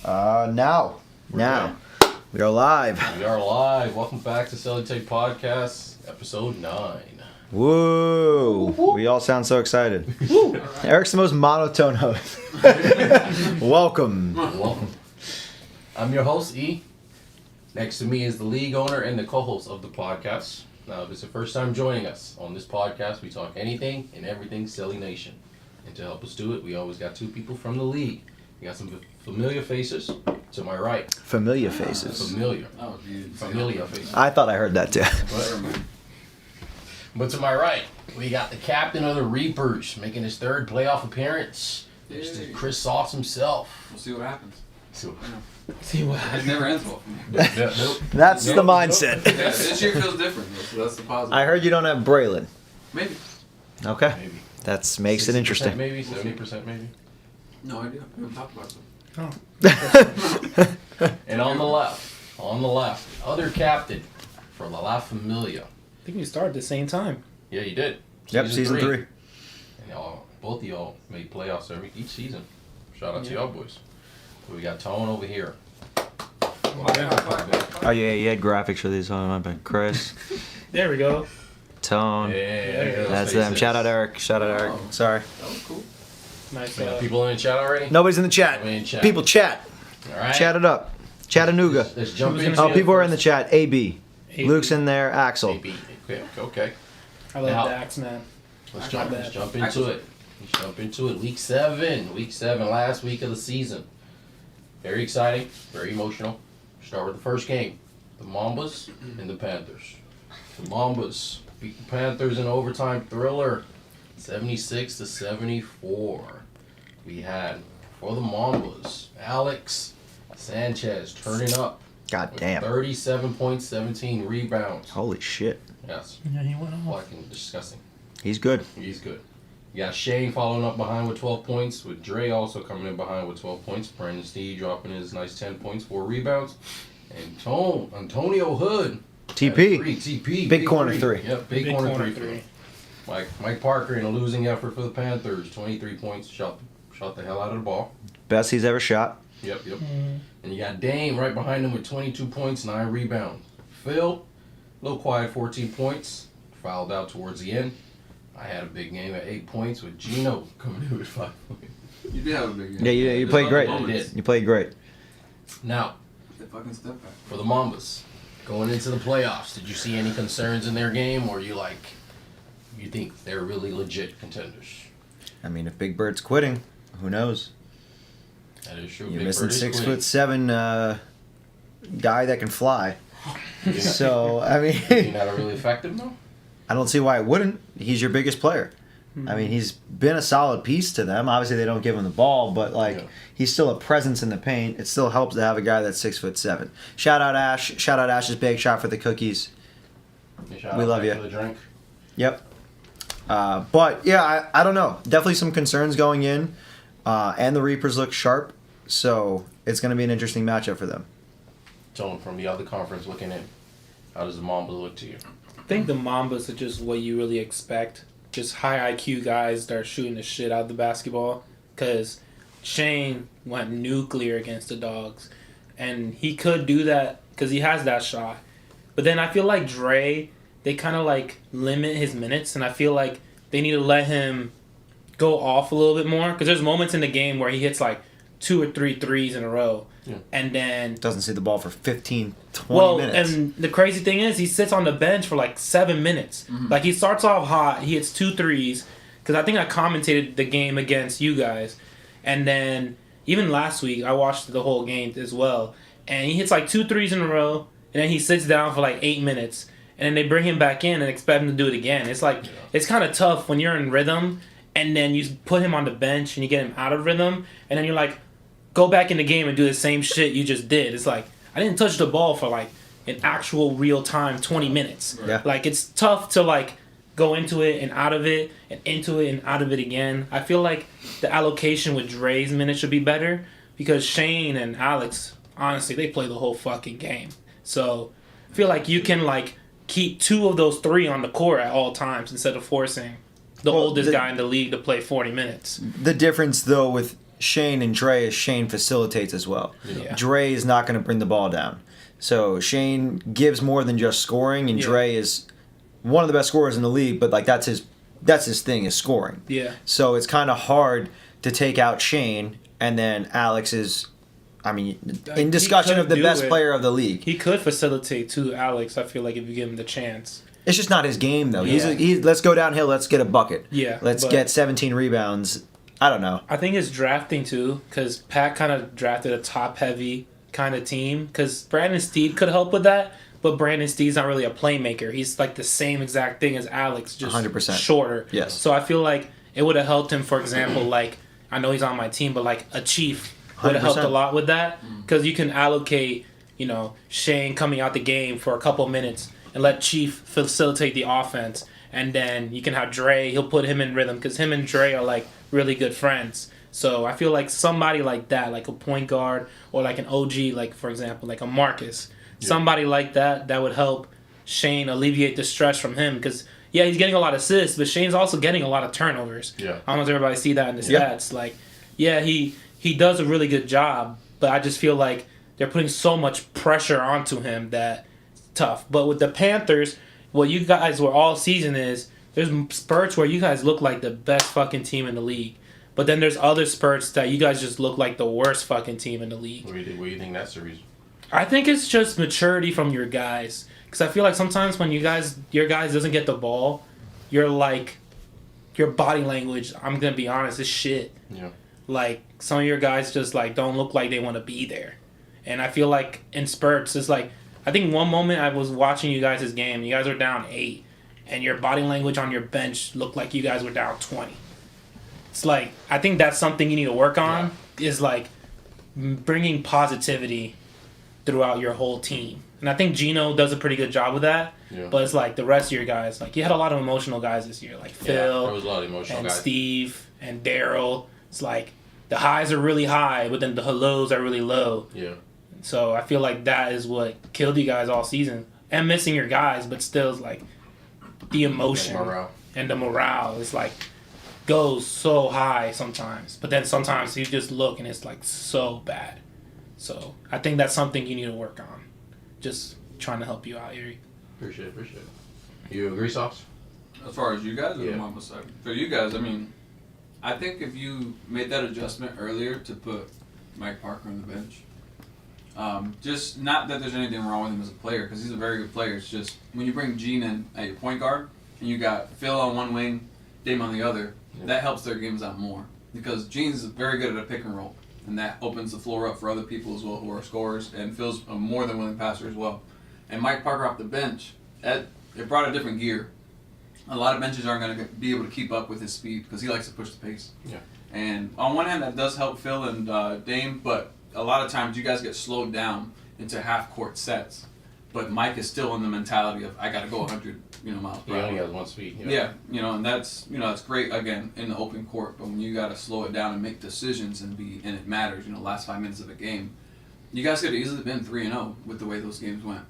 Now. We are live. We are live. Welcome back to CeleTake Podcast, episode 9. Woo! We all sound so excited. Eric's the most monotone host. Welcome. I'm your host, E. Next to me is the league owner and the co-host of the podcast. Now, if it's the first time joining us on this podcast, we talk anything and everything Silly Nation. And to help us do it, we always got two people from the league. We got some familiar faces to my right. Familiar faces. Familiar. Oh, dude. Familiar faces. I thought I heard that too. But to my right, we got the captain of the Reapers making his third playoff appearance. Mr. Chris Sauce himself. We'll see what happens. See what It never ends well for me. Nope. That's the mindset. Yeah, this year feels different, though, so that's the positive. I heard you don't have Braylon. Maybe. Okay. Maybe. That makes it 60% interesting. Maybe 70% maybe. No idea. We haven't talked about it. And on the left, other captain for La La Familia. I think we started at the same time. Yeah, you did. Yep, season 3. And both of y'all made playoffs each season. Shout out to y'all boys. We got Tone over here. Oh yeah, you had graphics for these on my bad. Chris, There we go. Tone. Yeah, That's them. Shout out Eric. Oh. Sorry. That was cool. Nice. We got people in the chat already? Nobody's in the chat. Nobody in chat. People chat. All right. Chat it up. Chattanooga. Let's jump Who's into gonna Oh, be people are in the chat. AB. AB. Luke's in there. Axel. Maybe. Okay. I love Now- Dax, man. Let's Not jump bad. into it. Let's jump into it. Week 7, last week of the season. Very exciting, very emotional. Start with the first game. The Mambas and the Panthers. The Mambas beat the Panthers in overtime thriller, 76-74. We had, for the Mambas, Alex Sanchez turning up. God with damn. 37 points, 17 rebounds. Holy shit. Yes, Yeah, he went off. fucking disgusting. He's good. He's good. You got Shane following up behind with 12 points, with Dre also coming in behind with 12 points. Brandon Steed dropping his nice 10 points, 4 rebounds. And Antonio Hood. TP. TP. Big corner three. Yep, big corner three. Mike Parker in a losing effort for the Panthers. 23 points. Shot the hell out of the ball. Best he's ever shot. Yep. And you got Dame right behind him with 22 points, 9 rebounds. Phil, a little quiet, 14 points. Fouled out towards the end. I had a big game at 8 points with Gino coming in with 5 points. You did have a big game. Yeah, you played great. moments. You played great. Now, The fucking step back. for the Mambas, going into the playoffs, did you see any concerns in their game, or you think they're really legit contenders? I mean, if Big Bird's quitting, who knows? That is true. You're Big missing Bird is 6'7" guy that can fly. quitting. So I You think mean, that'll really affect him though? I don't see why it wouldn't. He's your biggest player. I mean, he's been a solid piece to them. Obviously, they don't give him the ball, but Yeah. he's still a presence in the paint. It still helps to have a guy that's 6'7". Shout out Ash. Shout out Ash's big shot for the cookies. Shout We out love back you. for the drink. Yep. But yeah, I don't know. Definitely some concerns going in, and the Reapers look sharp, so it's going to be an interesting matchup for them. Tone, from the other conference looking in, how does the Mamba look to you? I think the Mambas are just what you really expect. Just high IQ guys that are shooting the shit out of the basketball. Because Shane went nuclear against the Dogs. And he could do that because he has that shot. But then I feel like Dre, they kind of limit his minutes. And I feel like they need to let him go off a little bit more. Because there's moments in the game where he hits 2 or 3 threes in a row. Yeah. And then Doesn't see the ball for 15, 20 minutes. and the crazy thing is, he sits on the bench for 7 minutes. Mm-hmm. He starts off hot, he hits 2 threes. Because I think I commentated the game against you guys. And then, even last week, I watched the whole game as well. And he hits 2 threes in a row. And then he sits down for 8 minutes. And then they bring him back in and expect him to do it again. It's it's kind of tough when you're in rhythm. And then you put him on the bench and you get him out of rhythm. And then you're go back in the game and do the same shit you just did. It's I didn't touch the ball for an actual real time 20 minutes. Yeah. It's tough to go into it and out of it and into it and out of it again. I feel like the allocation with Dre's minutes should be better because Shane and Alex, honestly, they play the whole fucking game. So I feel like you can keep 2 of those 3 on the court at all times instead of forcing the oldest guy in the league to play 40 minutes. The difference, though, with Shane and Dre is Shane facilitates as well. Yeah. Dre is not going to bring the ball down. So Shane gives more than just scoring, and Yeah. Dre is one of the best scorers in the league, but like that's his thing is scoring. Yeah. So it's kind of hard to take out Shane, and then Alex is, I mean, He in discussion could of the do best it. player of the league. He could facilitate too, Alex. I feel like if you give him the chance. It's just not his game though. Yeah. He's let's go downhill, let's get a bucket. Yeah, Let's but- get 17 rebounds. I don't know. I think it's drafting too, because Pat kind of drafted a top-heavy kind of team. Because Brandon Steed could help with that, but Brandon Steed's not really a playmaker. He's like the same exact thing as Alex, just 100%. shorter. Yes. So I feel like it would have helped him. For example, like I know he's on my team, but like a Chief would have helped a 100%. lot with that, because you can allocate, Shane coming out the game for a couple minutes and let Chief facilitate the offense. And then you can have Dre. He'll put him in rhythm because him and Dre are like really good friends. So I feel like somebody like that, like a point guard or like an OG, like for example, like a Marcus, somebody like that would help Shane alleviate the stress from him. Because yeah, he's getting a lot of assists, but Shane's also getting a lot of turnovers. Yeah. I don't know if everybody see that in the Yeah. stats. Like, yeah, he does a really good job, but I just feel like they're putting so much pressure onto him that it's tough. But with the Panthers, what you guys were all season is there's spurts where you guys look like the best fucking team in the league. But then there's other spurts that you guys just look like the worst fucking team in the league. What do you think that's the reason? I think it's just maturity from your guys. Because I feel like sometimes when your guys doesn't get the ball, you're like, your body language, I'm going to be honest, is shit. Yeah. Like, some of your guys just like don't look like they want to be there. And I feel like in spurts, it's like, I think one moment I was watching you guys' game, you guys were down 8, and your body language on your bench looked like you guys were down 20. It's like, I think that's something you need to work on, is like bringing positivity throughout your whole team. And I think Gino does a pretty good job with that. Yeah. But it's like the rest of your guys, like you had a lot of emotional guys this year, like There Phil was a lot of emotional and guys. Steve and Daryl. It's like the highs are really high, but then the lows are really low. Yeah. So I feel like that is what killed you guys all season. And missing your guys, but still it's like the emotion Morale. and the morale is like goes so high sometimes. But then sometimes you just look and it's like so bad. So I think that's something you need to work on. Just trying to help you out here. Appreciate it. You agree, Sauce? As far as you guys or Yeah. the Mamba side? For you guys, I mean, I think if you made that adjustment earlier to put Mike Parker on the bench, just not that there's anything wrong with him as a player, because he's a very good player. It's just when you bring Gene in at your point guard and you got Phil on one wing, Dame on the other, that helps their games out more. Because Gene's very good at a pick and roll, and that opens the floor up for other people as well who are scorers, and Phil's a more than willing passer as well. And Mike Parker off the bench, it brought a different gear. A lot of benches aren't going to be able to keep up with his speed because he likes to push the pace. Yeah. And on one hand, that does help Phil and Dame, but a lot of times you guys get slowed down into half-court sets. But Mike is still in the mentality of, I got to go 100 miles per He hour. only has one speed. Yeah, and that's that's great again in the open court. But when you got to slow it down and make decisions and it matters. Last 5 minutes of a game, you guys could have easily been 3-0 with the way those games went.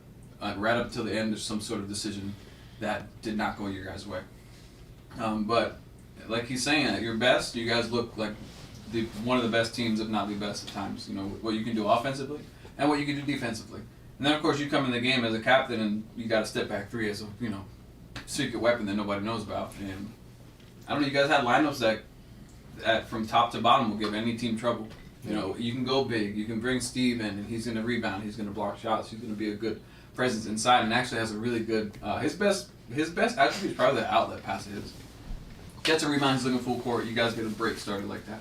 Right up till the end, there's some sort of decision that did not go your guys' way. But like he's saying, at your best, you guys look like one of the best teams, if not the best at times. What you can do offensively and what you can do defensively. And then of course you come in the game as a captain and you got a step back three as a secret weapon that nobody knows about. And I don't know, you guys had lineups that from top to bottom will give any team trouble. You can go big. You can bring Steve in, and he's going to rebound. He's going to block shots. He's going to be a good presence inside, and actually has a really good. His best attribute is probably the outlet pass. It is. Gets a rebound. He's looking full court. You guys get a break started like that.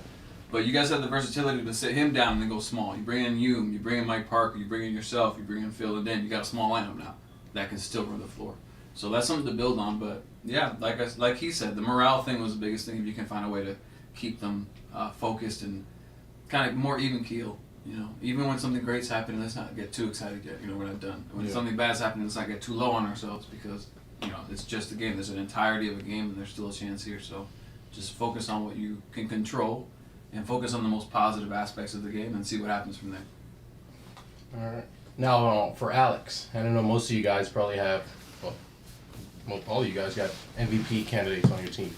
But you guys have the versatility to sit him down and then go small. You bring in Hume. You bring in Mike Parker. You bring in yourself. You bring in Phil, and then you got a small lineup now that can still run the floor. So that's something to build on. But yeah, like he said, the morale thing was the biggest thing. If you can find a way to keep them focused and kind of more even keel. Even when something great's happening, let's not get too excited yet. We're not done. When something bad's happening, let's not get too low on ourselves because it's just a game. There's an entirety of a game, and there's still a chance here. So just focus on what you can control, and focus on the most positive aspects of the game, and see what happens from there. All right. Now for Alex, I don't know. Most of you guys probably have. Well, all of you guys got MVP candidates on your team.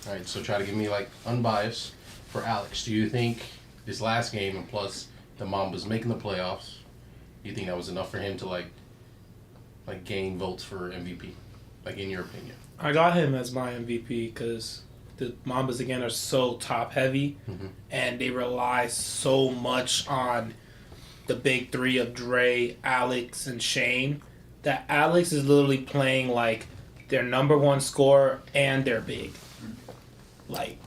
All right. So try to give me unbiased for Alex. Do you think this last game, and plus the Mambas making the playoffs, you think that was enough for him to like gain votes for MVP? Like, in your opinion? I got him as my MVP because the Mambas again are so top heavy, and they rely so much on the big three of Dre, Alex, and Shane. That Alex is literally playing like their number one scorer and their big. Like,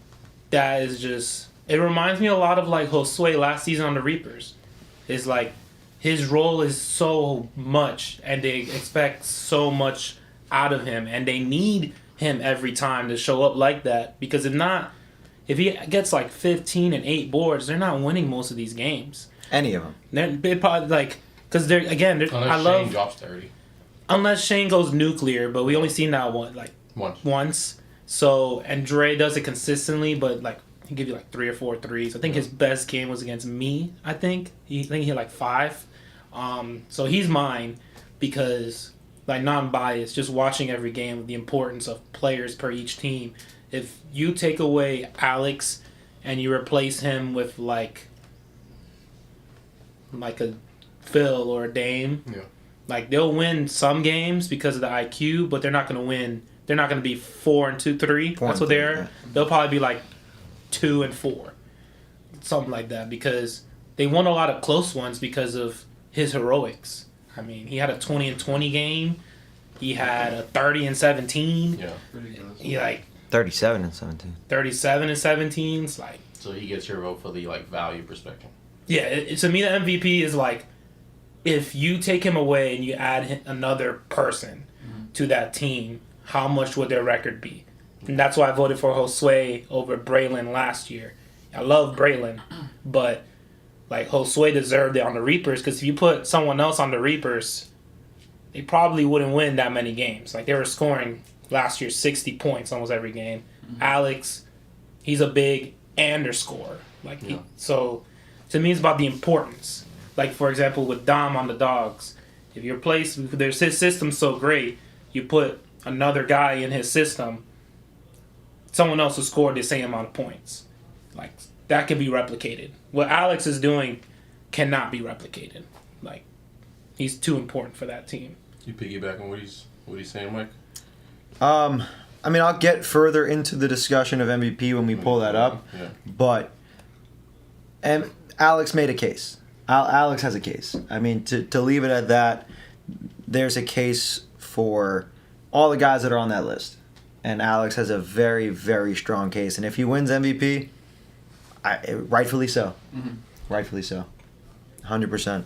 that is just. It reminds me a lot of like Josue last season on the Reapers. It's like his role is so much, and they expect so much out of him, and they need him every time to show up like that, because if he gets like 15 and 8 boards, they're not winning most of these games. Any of them. They probably like, because they're again. Unless Shane drops 30. Unless Shane goes nuclear, but we only seen that once. So, and Dre does it consistently, but like he give you like 3 or 4 threes. I think his best game was against me. I think he hit like 5. So he's mine because, like, non-biased, just watching every game, the importance of players per each team. If you take away Alex and you replace him with like a Phil or a Dame, like, they'll win some games because of the IQ, but they're not going to win. They're not going to be 4 and 2, 3. That's what they're. Yeah. They'll probably be like 2 and 4, something like that, because they won a lot of close ones because of his heroics. I mean, he had a 20 and 20 game. He had a 30 and 17. Yeah. He like 37 and 17. 37 and 17. It's like. So he gets your vote for the like value perspective. Yeah, to me the MVP is like, if you take him away and you add another person to that team, how much would their record be? And that's why I voted for Josue over Braylon last year. I love Braylon, but like Josue deserved it on the Reapers, because if you put someone else on the Reapers, they probably wouldn't win that many games. Like, they were scoring last year 60 points almost every game. Alex, he's a big and a scorer. Like, so to me, it's about the importance. Like, for example, with Dom on the Dogs, if your place, his system's so great, you put another guy in his system, someone else will score the same amount of points. Like, that can be replicated. What Alex is doing cannot be replicated. Like, he's too important for that team. You piggyback on what he's saying, Mike? I mean, I'll get further into the discussion of MVP when we pull that up. Yeah. But Alex made a case. Alex has a case. I mean, to leave it at that, there's a case for all the guys that are on that list. And Alex has a very, very strong case. And if he wins MVP, rightfully so. Rightfully so. 100%.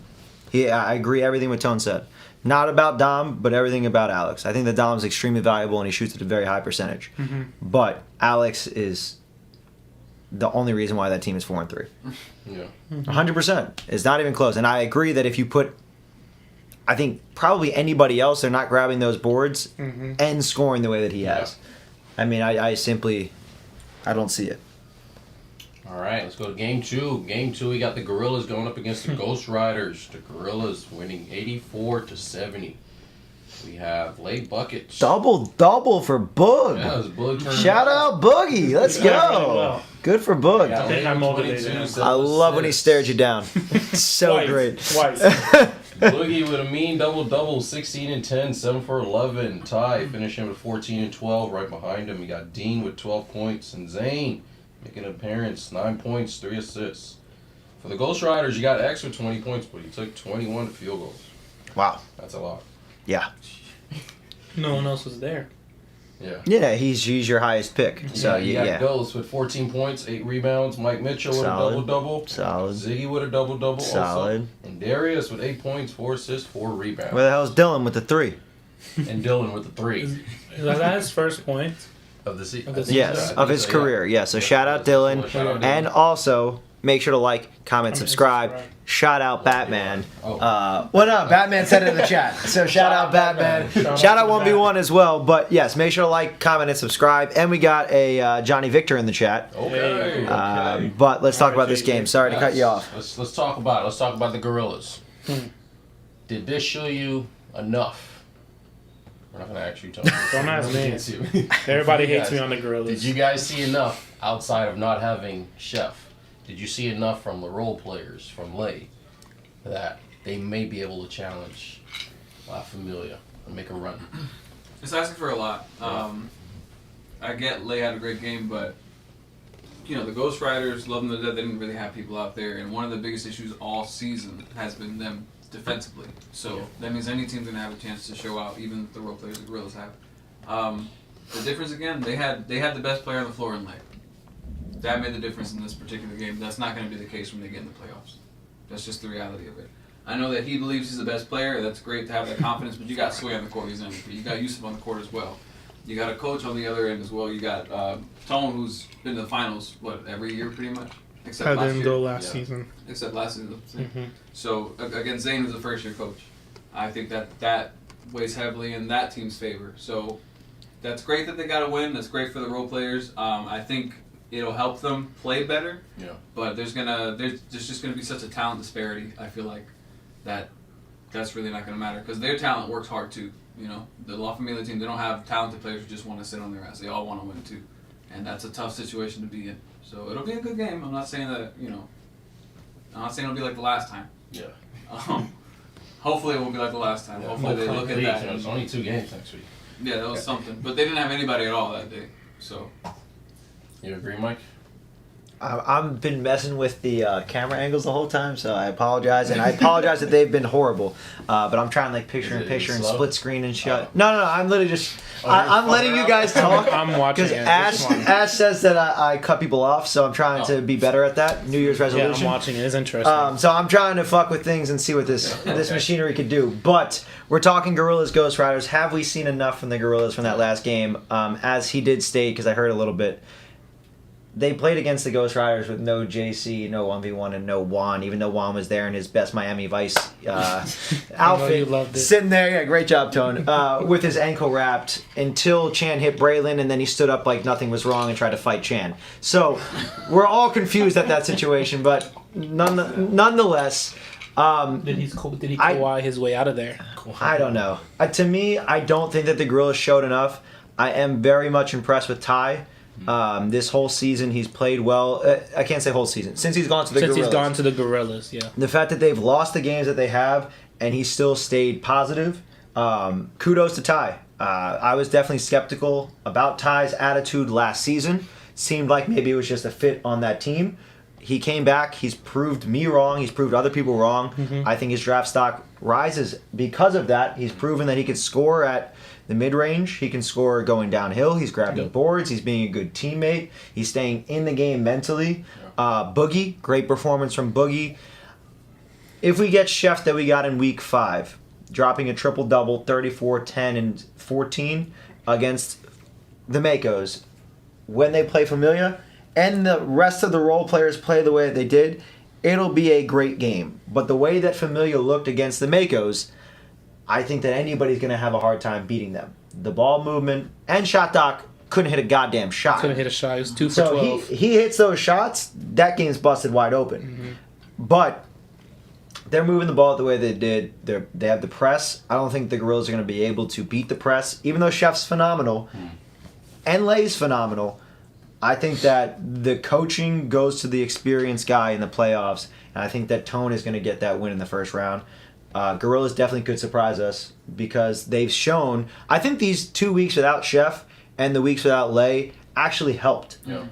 I agree everything what Tone said. Not about Dom, but everything about Alex. I think that Dom's extremely valuable and he shoots at a very high percentage. But Alex is the only reason why that team is 4-3. Yeah. 100%. It's not even close. And I agree that if you put, I think probably anybody else, they're not grabbing those boards and scoring the way that he has. I mean, I simply, I don't see it. All right, let's go to game 2. Game 2, we got the Gorillas going up against the Ghost Riders. The Gorillas winning 84-70. We have late buckets. Double for Boog. Yeah, it was Boog turn. Shout out Boogie. Let's go. Really well. Good for Boog. I think I motivated him. I love when he stared you down. So great. Twice. Boogie with a mean double-double, 16 and 10, 7 for 11. Ty finishing with 14 and 12. Right behind him, we got Dean with 12 points. And Zane making an appearance, 9 points, 3 assists. For the Ghost Riders, you got X with 20 points, but he took 21 field goals. Wow. That's a lot. Yeah. No one else was there. Yeah. Yeah, he's your highest pick. So you got yeah. Ghost with 14 points, 8 rebounds. Mike Mitchell with Solid. a double-double. Solid. Ziggy with a double-double Solid. also. And Darius with 8 points, 4 assists, 4 rebounds. Where the hell's Dylan with the 3? And Dylan with the 3. Is that his first point? Of the season. Yes, of his career. Yeah. So shout out Dylan, Shout out Dylan. and also make sure to like, comment, subscribe. Shout out Batman. Well, no, Batman said it in the chat. So shout out Batman. Shout out 1v1 as well. But yes, make sure to like, comment, and subscribe. And we got a Johnny Victor in the chat. Okay. But let's talk about this game. Sorry to cut you off. Let's talk about it. Let's talk about the Gorillas. Did this show you enough? We're not gonna actually talk. Don't ask me. Everybody hates me on the Gorillas. Did you guys see enough outside of not having Chef did you see enough from the role players from Lay that they may be able to challenge La Familia and make a run? It's asking for a lot. I get Lay had a great game, but the Ghost Riders, love them to death. They didn't really have people out there, and one of the biggest issues all season has been them defensively. So that means any team's gonna have a chance to show out, even the role players the Gorillas have. The difference again, they had the best player on the floor in Lay. That made the difference in this particular game. That's not going to be the case when they get in the playoffs. That's just the reality of it. I know that he believes he's the best player. That's great to have that confidence, but you got Sway on the court. He's MVP. You got Yusuf on the court as well. You got a coach on the other end as well. You got Tone, who's been to the finals, every year pretty much? Except I last didn't year. go last season. Except last season. Mm-hmm. So, again, Zane was a first-year coach. I think that weighs heavily in that team's favor. So, that's great that they got a win. That's great for the role players. I think it'll help them play better. Yeah. But there's just gonna be such a talent disparity. I feel like that's really not gonna matter because their talent works hard too. The La Familia team, they don't have talented players who just want to sit on their ass. They all want to win too, and that's a tough situation to be in. So it'll be a good game. I'm not saying that I'm not saying it'll be like the last time. Yeah. Hopefully it won't be like the last time. Yeah. Hopefully they look at that. It's only 2 games next week. Yeah, that was something. But they didn't have anybody at all that day. So. You agree, Mike? I've been messing with the camera angles the whole time, so I apologize, and I apologize that they've been horrible. But I'm trying to picture in picture and split screen and shit. No, I'm literally just I'm letting you guys talk. I'm watching because it. Ash says that I cut people off, so I'm trying to be better at that. New Year's resolution. Yeah, I'm watching it. It's interesting. So I'm trying to fuck with things and see what this machinery could do. But we're talking Gorillas, Ghost Riders. Have we seen enough from the Gorillas from that last game? As he did state, because I heard a little bit. They played against the Ghost Riders with no JC, no 1v1, and no Juan, even though Juan was there in his best Miami Vice outfit. Sitting there, yeah, great job, Tone, with his ankle wrapped until Chan hit Braylon, and then he stood up like nothing was wrong and tried to fight Chan. So we're all confused at that situation, but nonetheless... did he Kawhi his way out of there? I don't know. To me, I don't think that the Gorillas showed enough. I am very much impressed with Ty. This whole season, he's played well. I can't say whole season. Since he's gone to the Gorillas. Yeah. The fact that they've lost the games that they have, and he still stayed positive, kudos to Ty. I was definitely skeptical about Ty's attitude last season. Seemed like maybe it was just a fit on that team. He came back. He's proved me wrong. He's proved other people wrong. Mm-hmm. I think his draft stock rises because of that. He's proven that he could score at the mid-range. He can score going downhill. He's grabbing boards. He's being a good teammate. He's staying in the game mentally. Boogie, great performance from Boogie. If we get Chef that we got in week 5, dropping a triple-double, 34, 10, and 14 against the Makos, when they play Familia, and the rest of the role players play the way that they did, it'll be a great game. But the way that Familia looked against the Makos, I think that anybody's going to have a hard time beating them. The ball movement and shot doc couldn't hit a goddamn shot. Couldn't hit a shot. He was 2 for 12. He hits those shots, that game's busted wide open. Mm-hmm. But they're moving the ball the way they did. They have the press. I don't think the Gorillas are going to be able to beat the press, even though Chef's phenomenal and Lay's phenomenal. I think that the coaching goes to the experienced guy in the playoffs, and I think that Tone is going to get that win in the first round. Gorillas definitely could surprise us because they've shown. I think these 2 weeks without Chef and the weeks without Lay actually helped. Yeah.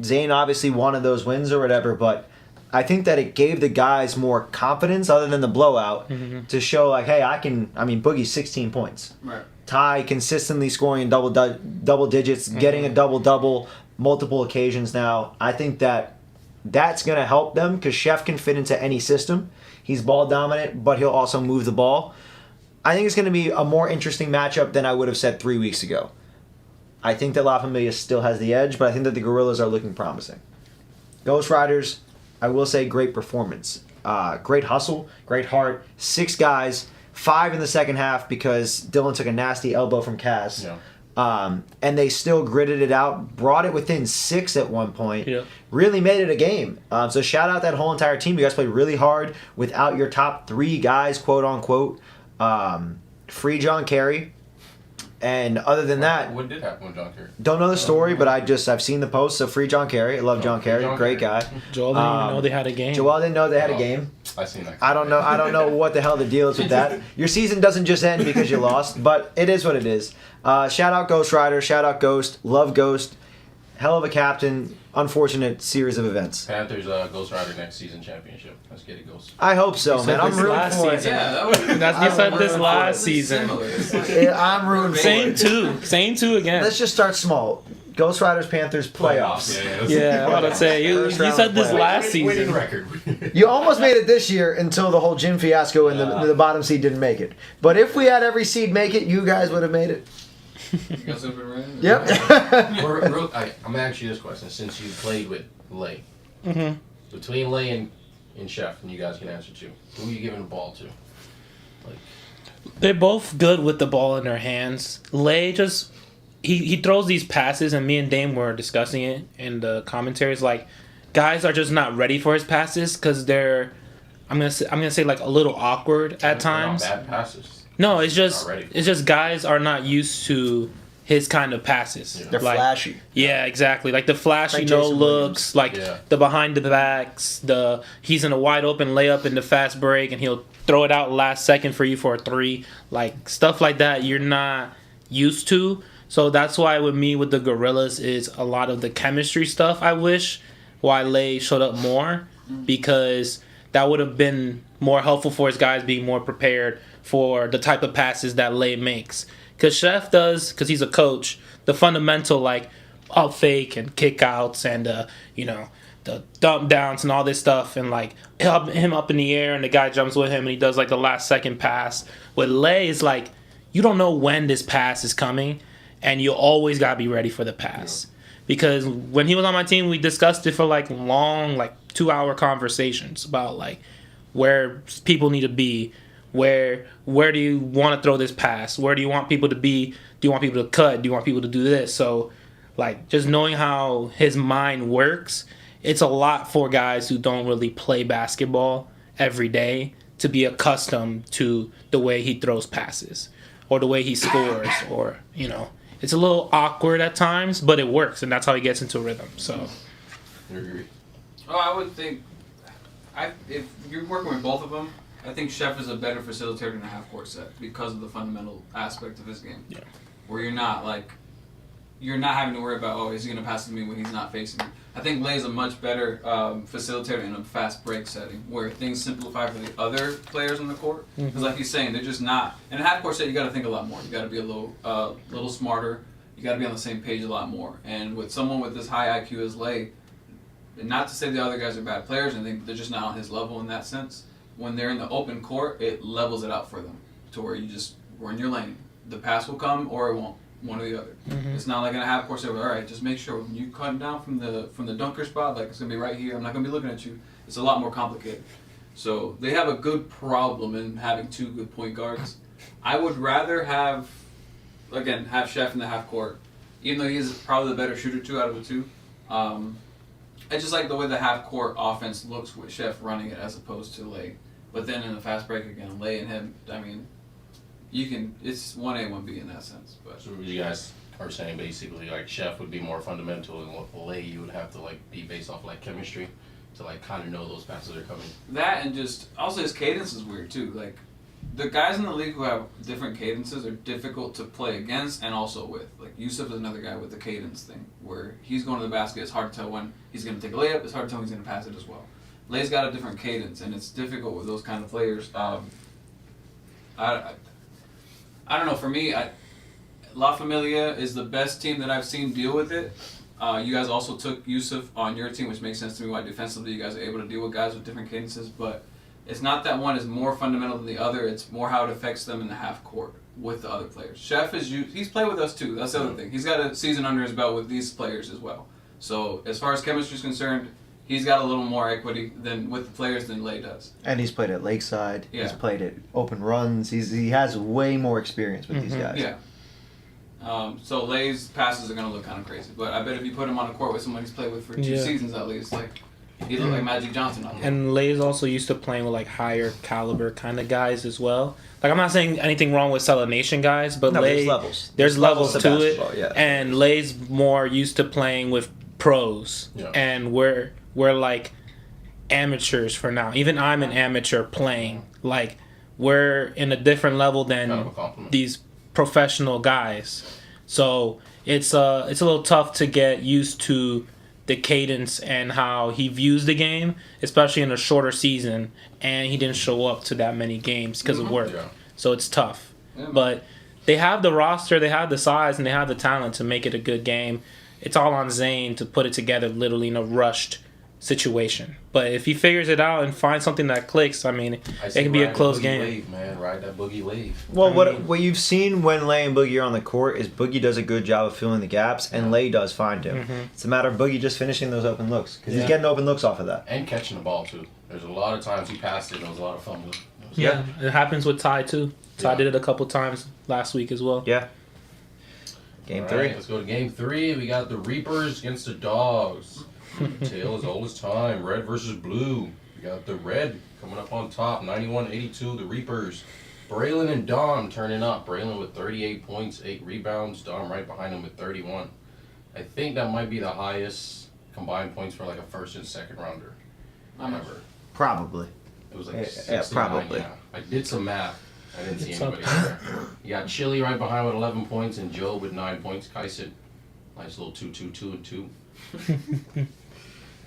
Zane obviously wanted those wins or whatever, but I think that it gave the guys more confidence other than the blowout to show like, hey, Boogie's 16 points. Right. Ty consistently scoring in double digits, getting a double-double multiple occasions now. I think that that's going to help them because Chef can fit into any system. He's ball dominant, but he'll also move the ball. I think it's going to be a more interesting matchup than I would have said 3 weeks ago. I think that La Familia still has the edge, but I think that the Gorillas are looking promising. Ghost Riders, I will say great performance. Great hustle, great heart. 6 guys. 5 in the second half because Dylan took a nasty elbow from Cass. Yeah. And they still gritted it out, brought it within 6 at one point. Yeah. Really made it a game. So shout out that whole entire team. You guys played really hard without your top 3 guys, quote unquote. Free John Kerry And other than that, What did happen with John Kerry? don't know the story, but I've seen the posts. So free John Kerry. I love John Kerry. John Great Kerry. guy. Joel didn't even know they had a game. Joel didn't know they had a Oh. game. I seen that. I don't know what the hell the deal is with that. Your season doesn't just end because you lost, but it is what it is. Shout out Ghost Rider. Shout out Ghost. Love Ghost. Hell of a captain. Unfortunate series of events. Panthers Ghost Rider next season championship. Let's get it, Ghost. I hope so, You man. said I'm this rooting last for it. season. Yeah, that was. That's you said this I'm last It's season. similar. It's like, Yeah, I'm rooting for Same it. two again. Let's just start small. Ghost Riders Panthers playoffs. Yeah, I'm about to say you First round said this playoffs. last Winning season. record. You almost made it this year until the whole gym fiasco and the bottom seed didn't make it. But if we had every seed make it, you guys would have made it. you got something right? Yep. I'm gonna ask you this question since you played with Lay. Mhm. Between Lay and Chef, and you guys can answer too. Who are you giving the ball to? Like, They're both good with the ball in their hands. Lay just he throws these passes, and me and Dame were discussing it in the commentaries. Like, guys are just not ready for his passes because they're I'm gonna say like a little awkward at they're not times. bad passes. No, it's just Not ready. it's just guys are not used to his kind of passes. Yeah. They're Like, flashy. Yeah, exactly. Like the flashy Like no Jason looks, like Yeah. the behind the backs, he's in a wide open layup in the fast break and he'll throw it out last second for you for a 3. Like stuff like that you're not used to. So that's why with me with the Gorillas is a lot of the chemistry stuff I wish why Lay showed up more because that would have been more helpful for his guys being more prepared for the type of passes that Lay makes. Because Chef does, because he's a coach, the fundamental, like, up fake and kickouts and, the dump downs and all this stuff. And, like, him up in the air and the guy jumps with him and he does, like, the last second pass. With Lay, it's like, you don't know when this pass is coming and you always got to be ready for the pass. Because when he was on my team, we discussed it for, like, long, like, 2-hour conversations about, like, where people need to be. Where do you want to throw this pass? Where do you want people to be? Do you want people to cut? Do you want people to do this? So, like, just knowing how his mind works, it's a lot for guys who don't really play basketball every day to be accustomed to the way he throws passes or the way he scores or, it's a little awkward at times, but it works, and that's how he gets into rhythm. So, You agree? Oh, I would think, if you're working with both of them, I think Chef is a better facilitator than a half-court set because of the fundamental aspect of his game. Yeah. Where you're not having to worry about, is he going to pass to me when he's not facing me. I think Lay's a much better facilitator in a fast break setting where things simplify for the other players on the court. Because like he's saying, they're just not. In a half-court set, you got to think a lot more. You got to be a little smarter. You got to be on the same page a lot more. And with someone with this high IQ as Lay, and not to say the other guys are bad players, I think they're just not on his level in that sense. When they're in the open court, it levels it out for them to where we're in your lane. The pass will come or it won't, one or the other. It's not like in a half court set where, all right, just make sure when you cut down from the dunker spot, like it's gonna be right here. I'm not gonna be looking at you. It's a lot more complicated. So they have a good problem in having 2 good point guards. I would rather have Chef in the half court, even though he's probably the better shooter out of the 2. I just like the way the half court offense looks with Chef running it as opposed to Lay. But then in the fast break again, Lay and him, I mean, it's 1A, 1B in that sense. But So you guys are saying basically like Chef would be more fundamental and what Lay you would have to like be based off like chemistry to like kind of know those passes are coming. that and just also his cadence is weird too. Like the guys in the league who have different cadences are difficult to play against and also with. Like Yusuf is another guy with the cadence thing where he's going to the basket. It's hard to tell when he's going to take a layup. It's hard to tell when he's going to pass it as well. Lay's got a different cadence and it's difficult with those kind of players. I don't know. For me, La Familia is the best team that I've seen deal with it. You guys also took Yusuf on your team, which makes sense to me why defensively you guys are able to deal with guys with different cadences. But it's not that one is more fundamental than the other. It's more how it affects them in the half court with the other players. Chef he's played with us too. That's the other thing. He's got a season under his belt with these players as well. So as far as chemistry is concerned, he's got a little more equity with the players than Lay does. And he's played at Lakeside. Yeah. He's played at open runs. He has way more experience with these guys. Yeah. So Lay's passes are going to look kind of crazy. But I bet if you put him on a court with someone he's played with for 2 seasons at least, like He looked like Magic Johnson on there. And Lay's also used to playing with like higher caliber kind of guys as well. Like I'm not saying anything wrong with CeleNation guys, but No, Lay, there's levels. There's levels to to it, basketball, yeah. and Lay's more used to playing with pros, and we're like amateurs for now. Even I'm an amateur playing. Like we're in a different level than Kind of a compliment. these professional guys. So it's a little tough to get used to the cadence and how he views the game, especially in a shorter season, and he didn't show up to that many games because of work. Yeah. So it's tough. Yeah, But they have the roster, they have the size, and they have the talent to make it a good game. It's all on Zane to put it together literally in a rushed situation. But if he figures it out and finds something that clicks, I mean, I it say can be a ride close boogie game. Wave, man. Ride that boogie wave. Well, I what mean- what you've seen when Lay and Boogie are on the court is Boogie does a good job of filling the gaps, and Lay does find him. It's a matter of Boogie just finishing those open looks because Yeah. he's getting open looks off of that. And catching the ball, too. There's a lot of times he passed it and there was a lot of fumbling. Yeah, it happens with Ty too. Ty Yeah. did it a couple times last week as well. Yeah. Game All 3. right, let's go to game 3. We got the Reapers against the Dogs. Tale as old as time. Red versus blue. We got the red coming up on top. 91-82, the Reapers. Braylon and Dom turning up. Braylon with 38 points, 8 rebounds. Dom right behind him with 31. I think that might be the highest combined points for like a first and second rounder ever. Probably. It was like Yeah, 69, probably. yeah. I did some math. I didn't see It's anybody up. there. You got Chili right behind with 11 points and Joe with 9 points. Kyson, nice little 2-2-2 and 2.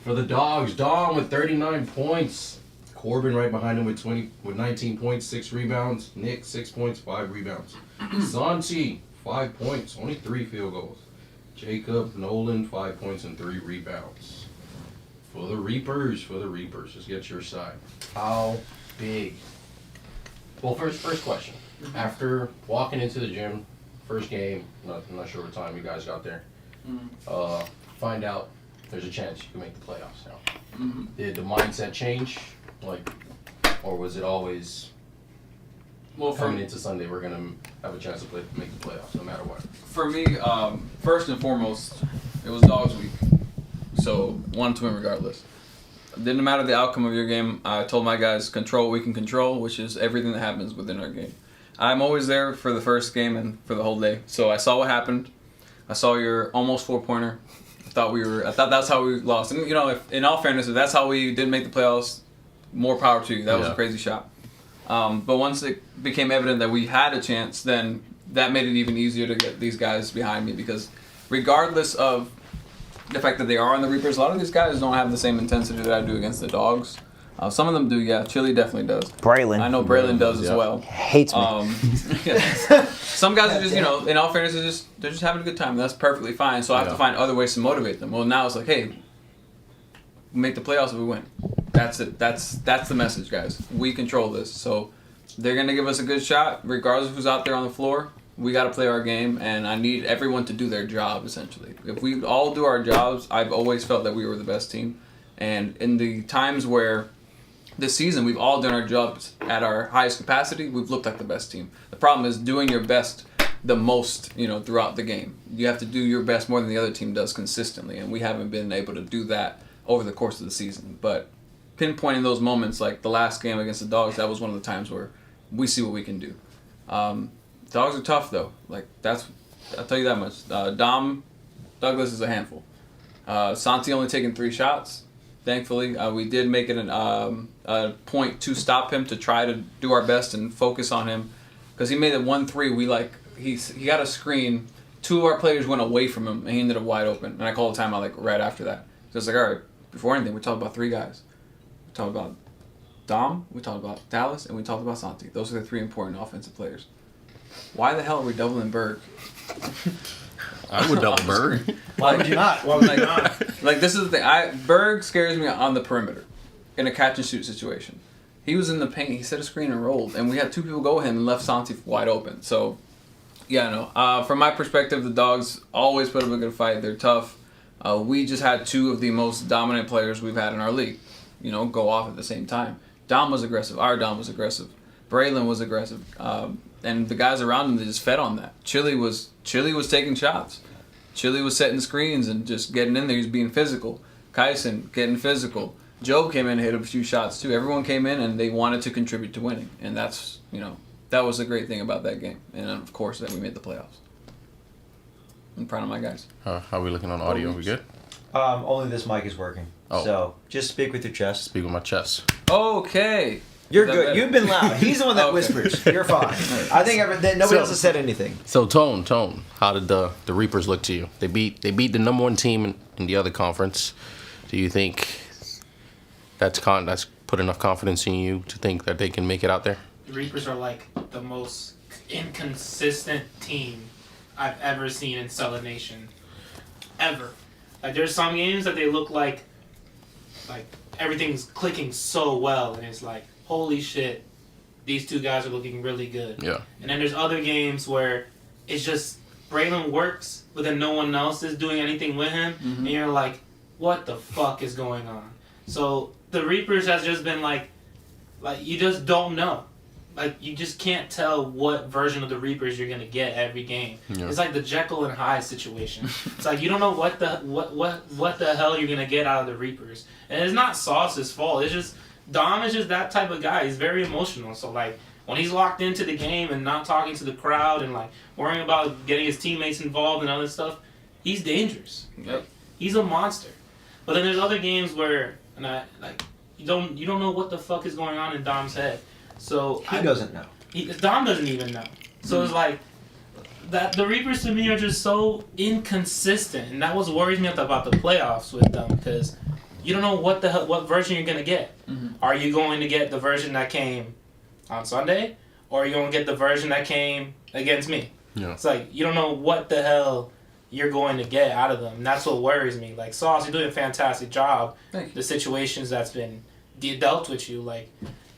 For the Dogs, Dom with 39 points. Corbin right behind him with 19 points, 6 rebounds. Nick 6 points, 5 rebounds. Santi 5 points, only 3 field goals. Jacob Nolan 5 points and 3 rebounds. For the Reapers, just get your side. How big? Well, first question. After walking into the gym, first game, I'm not sure what time you guys got there. Find out there's a chance you can make the playoffs now. Did the mindset change, like, or was it always Well, coming into Sunday we're gonna have a chance to make the playoffs no matter what? For me, first and foremost, it was Dogs Week, so wanted to win regardless. Didn't matter the outcome of your game. I told my guys, control what we can control, which is everything that happens within our game. I'm always there for the first game and for the whole day. So I saw what happened. I saw your almost 4-pointer. I thought that's how we lost. And if, in all fairness, if that's how we didn't make the playoffs, more power to you. That was a crazy shot. But once it became evident that we had a chance, then that made it even easier to get these guys behind me, because regardless of the fact that they are on the Reapers, a lot of these guys don't have the same intensity that I do against the Dogs. Some of them do, yeah. Chili definitely does. Braylon. I know Braylon does as well. Hates me. Some guys are just, in all fairness, they're just having a good time. That's perfectly fine. So I have to find other ways to motivate them. Well, now it's like, hey, we make the playoffs if we win. That's it. That's the message, guys. We control this. So they're gonna give us a good shot, regardless of who's out there on the floor. We got to play our game, and I need everyone to do their job, essentially. If we all do our jobs, I've always felt that we were the best team. And in the times where this season we've all done our jobs at our highest capacity, we've looked like the best team. The problem is doing your best the most, throughout the game. You have to do your best more than the other team does consistently, and we haven't been able to do that over the course of the season. But pinpointing those moments, like the last game against the Dogs, that was one of the times where we see what we can do. Dogs are tough, though. I'll tell you that much. Dom Douglas is a handful. Santi only taking 3 shots. Thankfully, we did make it a point to stop him, to try to do our best and focus on him, because he made it 1-3. He got a screen. 2 of our players went away from him, and he ended up wide open. And I called a timeout right after that. So it's all right. Before anything, we talked about 3 guys. We talked about Dom, we talked about Dallas, and we talked about Santi. Those are the 3 important offensive players. Why the hell are we doubling Berg? I would double Berg. Why would you not? Why would you not? This is the thing. Berg scares me on the perimeter in a catch and shoot situation. He was in the paint. He set a screen and rolled, and we had 2 people go him and left Santi wide open. So, yeah, no. From my perspective, the Dogs always put up a good fight. They're tough. We just had 2 of the most dominant players we've had in our league, go off at the same time. Dom was aggressive. Our Dom was aggressive. Braylon was aggressive. And the guys around him, they just fed on that. Chili was taking shots. Chili was setting screens and just getting in there. He was being physical. Kyson getting physical. Joe came in and hit a few shots too. Everyone came in and they wanted to contribute to winning, and that's that was the great thing about that game. And of course that we made the playoffs. I'm proud of my guys. How are we looking on audio? We good? Only this mic is working. Oh. So just speak with your chest. Speak with my chest. Okay. You're Is that good. better? You've been loud. He's the one that Okay. whispers. You're fine. I think nobody else has said anything. So Tone, how did the Reapers look to you? They beat the number one team in the other conference. Do you think that's put enough confidence in you to think that they can make it out there? The Reapers are like the most inconsistent team I've ever seen in CeleNation. Ever. Like there's some games that they look like everything's clicking so well, and it's like, holy shit, these two guys are looking really good. Yeah. And then there's other games where it's just Braylon works, but then no one else is doing anything with him, and you're like, what the fuck is going on? So the Reapers has just been like you just don't know. Like you just can't tell what version of the Reapers you're gonna get every game. Yeah. It's like the Jekyll and Hyde situation. It's like you don't know what the hell you're gonna get out of the Reapers. And it's not Sauce's fault. It's just Dom is just that type of guy. He's very emotional. So like when he's locked into the game and not talking to the crowd and like worrying about getting his teammates involved and other stuff, he's dangerous. Yep. He's a monster. But then there's other games where you don't know what the fuck is going on in Dom's head. So He doesn't know. Dom doesn't even know. So it's like that. The Reapers to me are just so inconsistent, and that was worries me about the playoffs with them because you don't know what version you're gonna get. Are you going to get the version that came on Sunday, or are you going to get the version that came against me? Yeah. It's like you don't know what the hell you're going to get out of them. And that's what worries me. Like Sauce, you're doing a fantastic job. Thank you. The situations that's been dealt with you,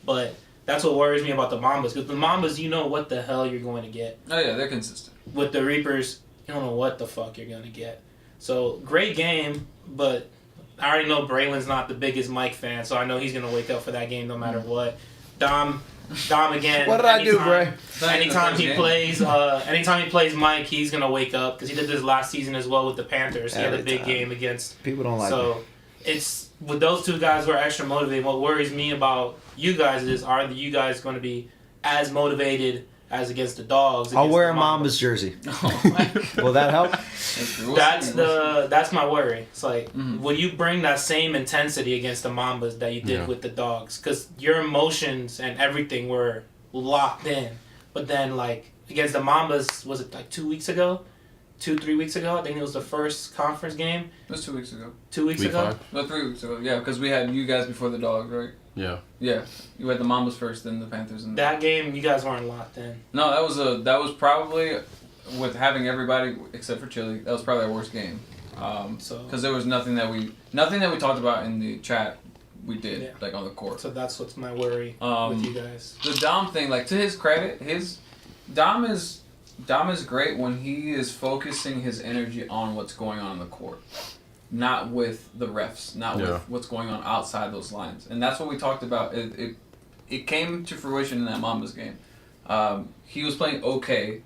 but. That's what worries me about the Mambas. Because the Mambas, you know what the hell you're going to get. Oh yeah, they're consistent. With the Reapers, you don't know what the fuck you're going to get. So, great game, but I already know Braylon's not the biggest Mike fan, so I know he's going to wake up for that game no matter what. Dom again. What did I do, Bray? Anytime he plays Mike, he's going to wake up. Because he did this last season as well with the Panthers. He had a big game against... People don't like me. So, it's... With those two guys who are extra motivated, what worries me about you guys is, are you guys going to be as motivated as against the Dogs? I'll against wear the a Mambas jersey. Oh. Will that help? That's my worry. It's like, will you bring that same intensity against the Mambas that you did with the Dogs? Because your emotions and everything were locked in. But then, like, against the Mambas, was it like 2 weeks ago? 3 weeks ago? I think it was the first conference game. It was 2 weeks ago. 2 weeks Week ago? 5? No, 3 weeks ago. Yeah, because we had you guys before the Dogs, right? Yeah. Yeah, you had the Mambas first, then the Panthers, and That game, you guys weren't locked in. no, that was probably with having everybody except for Chile. That was probably our worst game. Because there was nothing that we talked about in the chat. We did like on the court. So that's what's my worry with you guys. The Dom thing, like to his credit, Dom is great when he is focusing his energy on what's going on the court, not with the refs, not with what's going on outside those lines. And that's what we talked about. It came to fruition in that Mambas game. He was playing okay,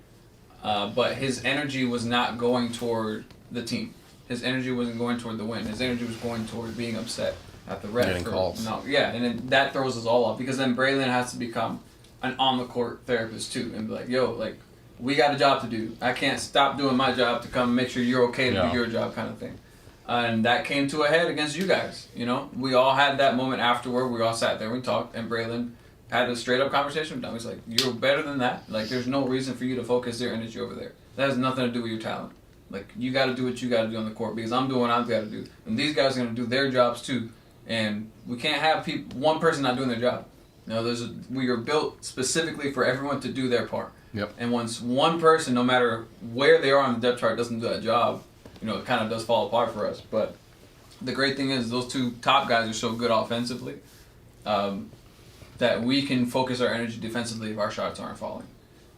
but his energy was not going toward the team. His energy wasn't going toward the win. His energy was going toward being upset at the ref. Getting calls. No, yeah, and then that throws us all off because then Braylon has to become an on-the-court therapist too and be like, yo, like, we got a job to do. I can't stop doing my job to come make sure you're okay to do your job kind of thing. And that came to a head against you guys. You know, we all had that moment afterward. We all sat there, we talked, and Braylon had a straight up conversation with him. He's like, you're better than that. Like, there's no reason for you to focus your energy over there. That has nothing to do with your talent. Like, you got to do what you got to do on the court because I'm doing what I've got to do. And these guys are going to do their jobs too. And we can't have one person not doing their job. You know, we are built specifically for everyone to do their part. Yep. And once one person, no matter where they are on the depth chart, doesn't do that job, you know, it kind of does fall apart for us. But the great thing is those two top guys are so good offensively that we can focus our energy defensively if our shots aren't falling.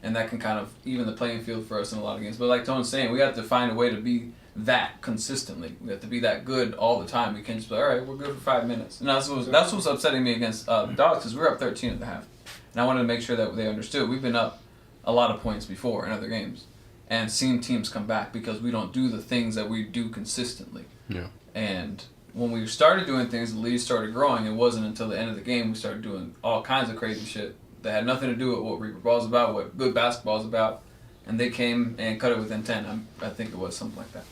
And that can kind of even the playing field for us in a lot of games. But like Tone's saying, we have to find a way to be that consistently. We have to be that good all the time. We can't just be, all right, we're good for 5 minutes. And that's what's upsetting me against the Dogs because we were up 13 at the half. And I wanted to make sure that they understood. We've been up a lot of points before in other games and seen teams come back because we don't do the things that we do consistently. Yeah. And when we started doing things, the lead started growing. It wasn't until the end of the game we started doing all kinds of crazy shit that had nothing to do with what Reaper Ball's about, what good basketball's about, and they came and cut it within 10. I think it was something like that.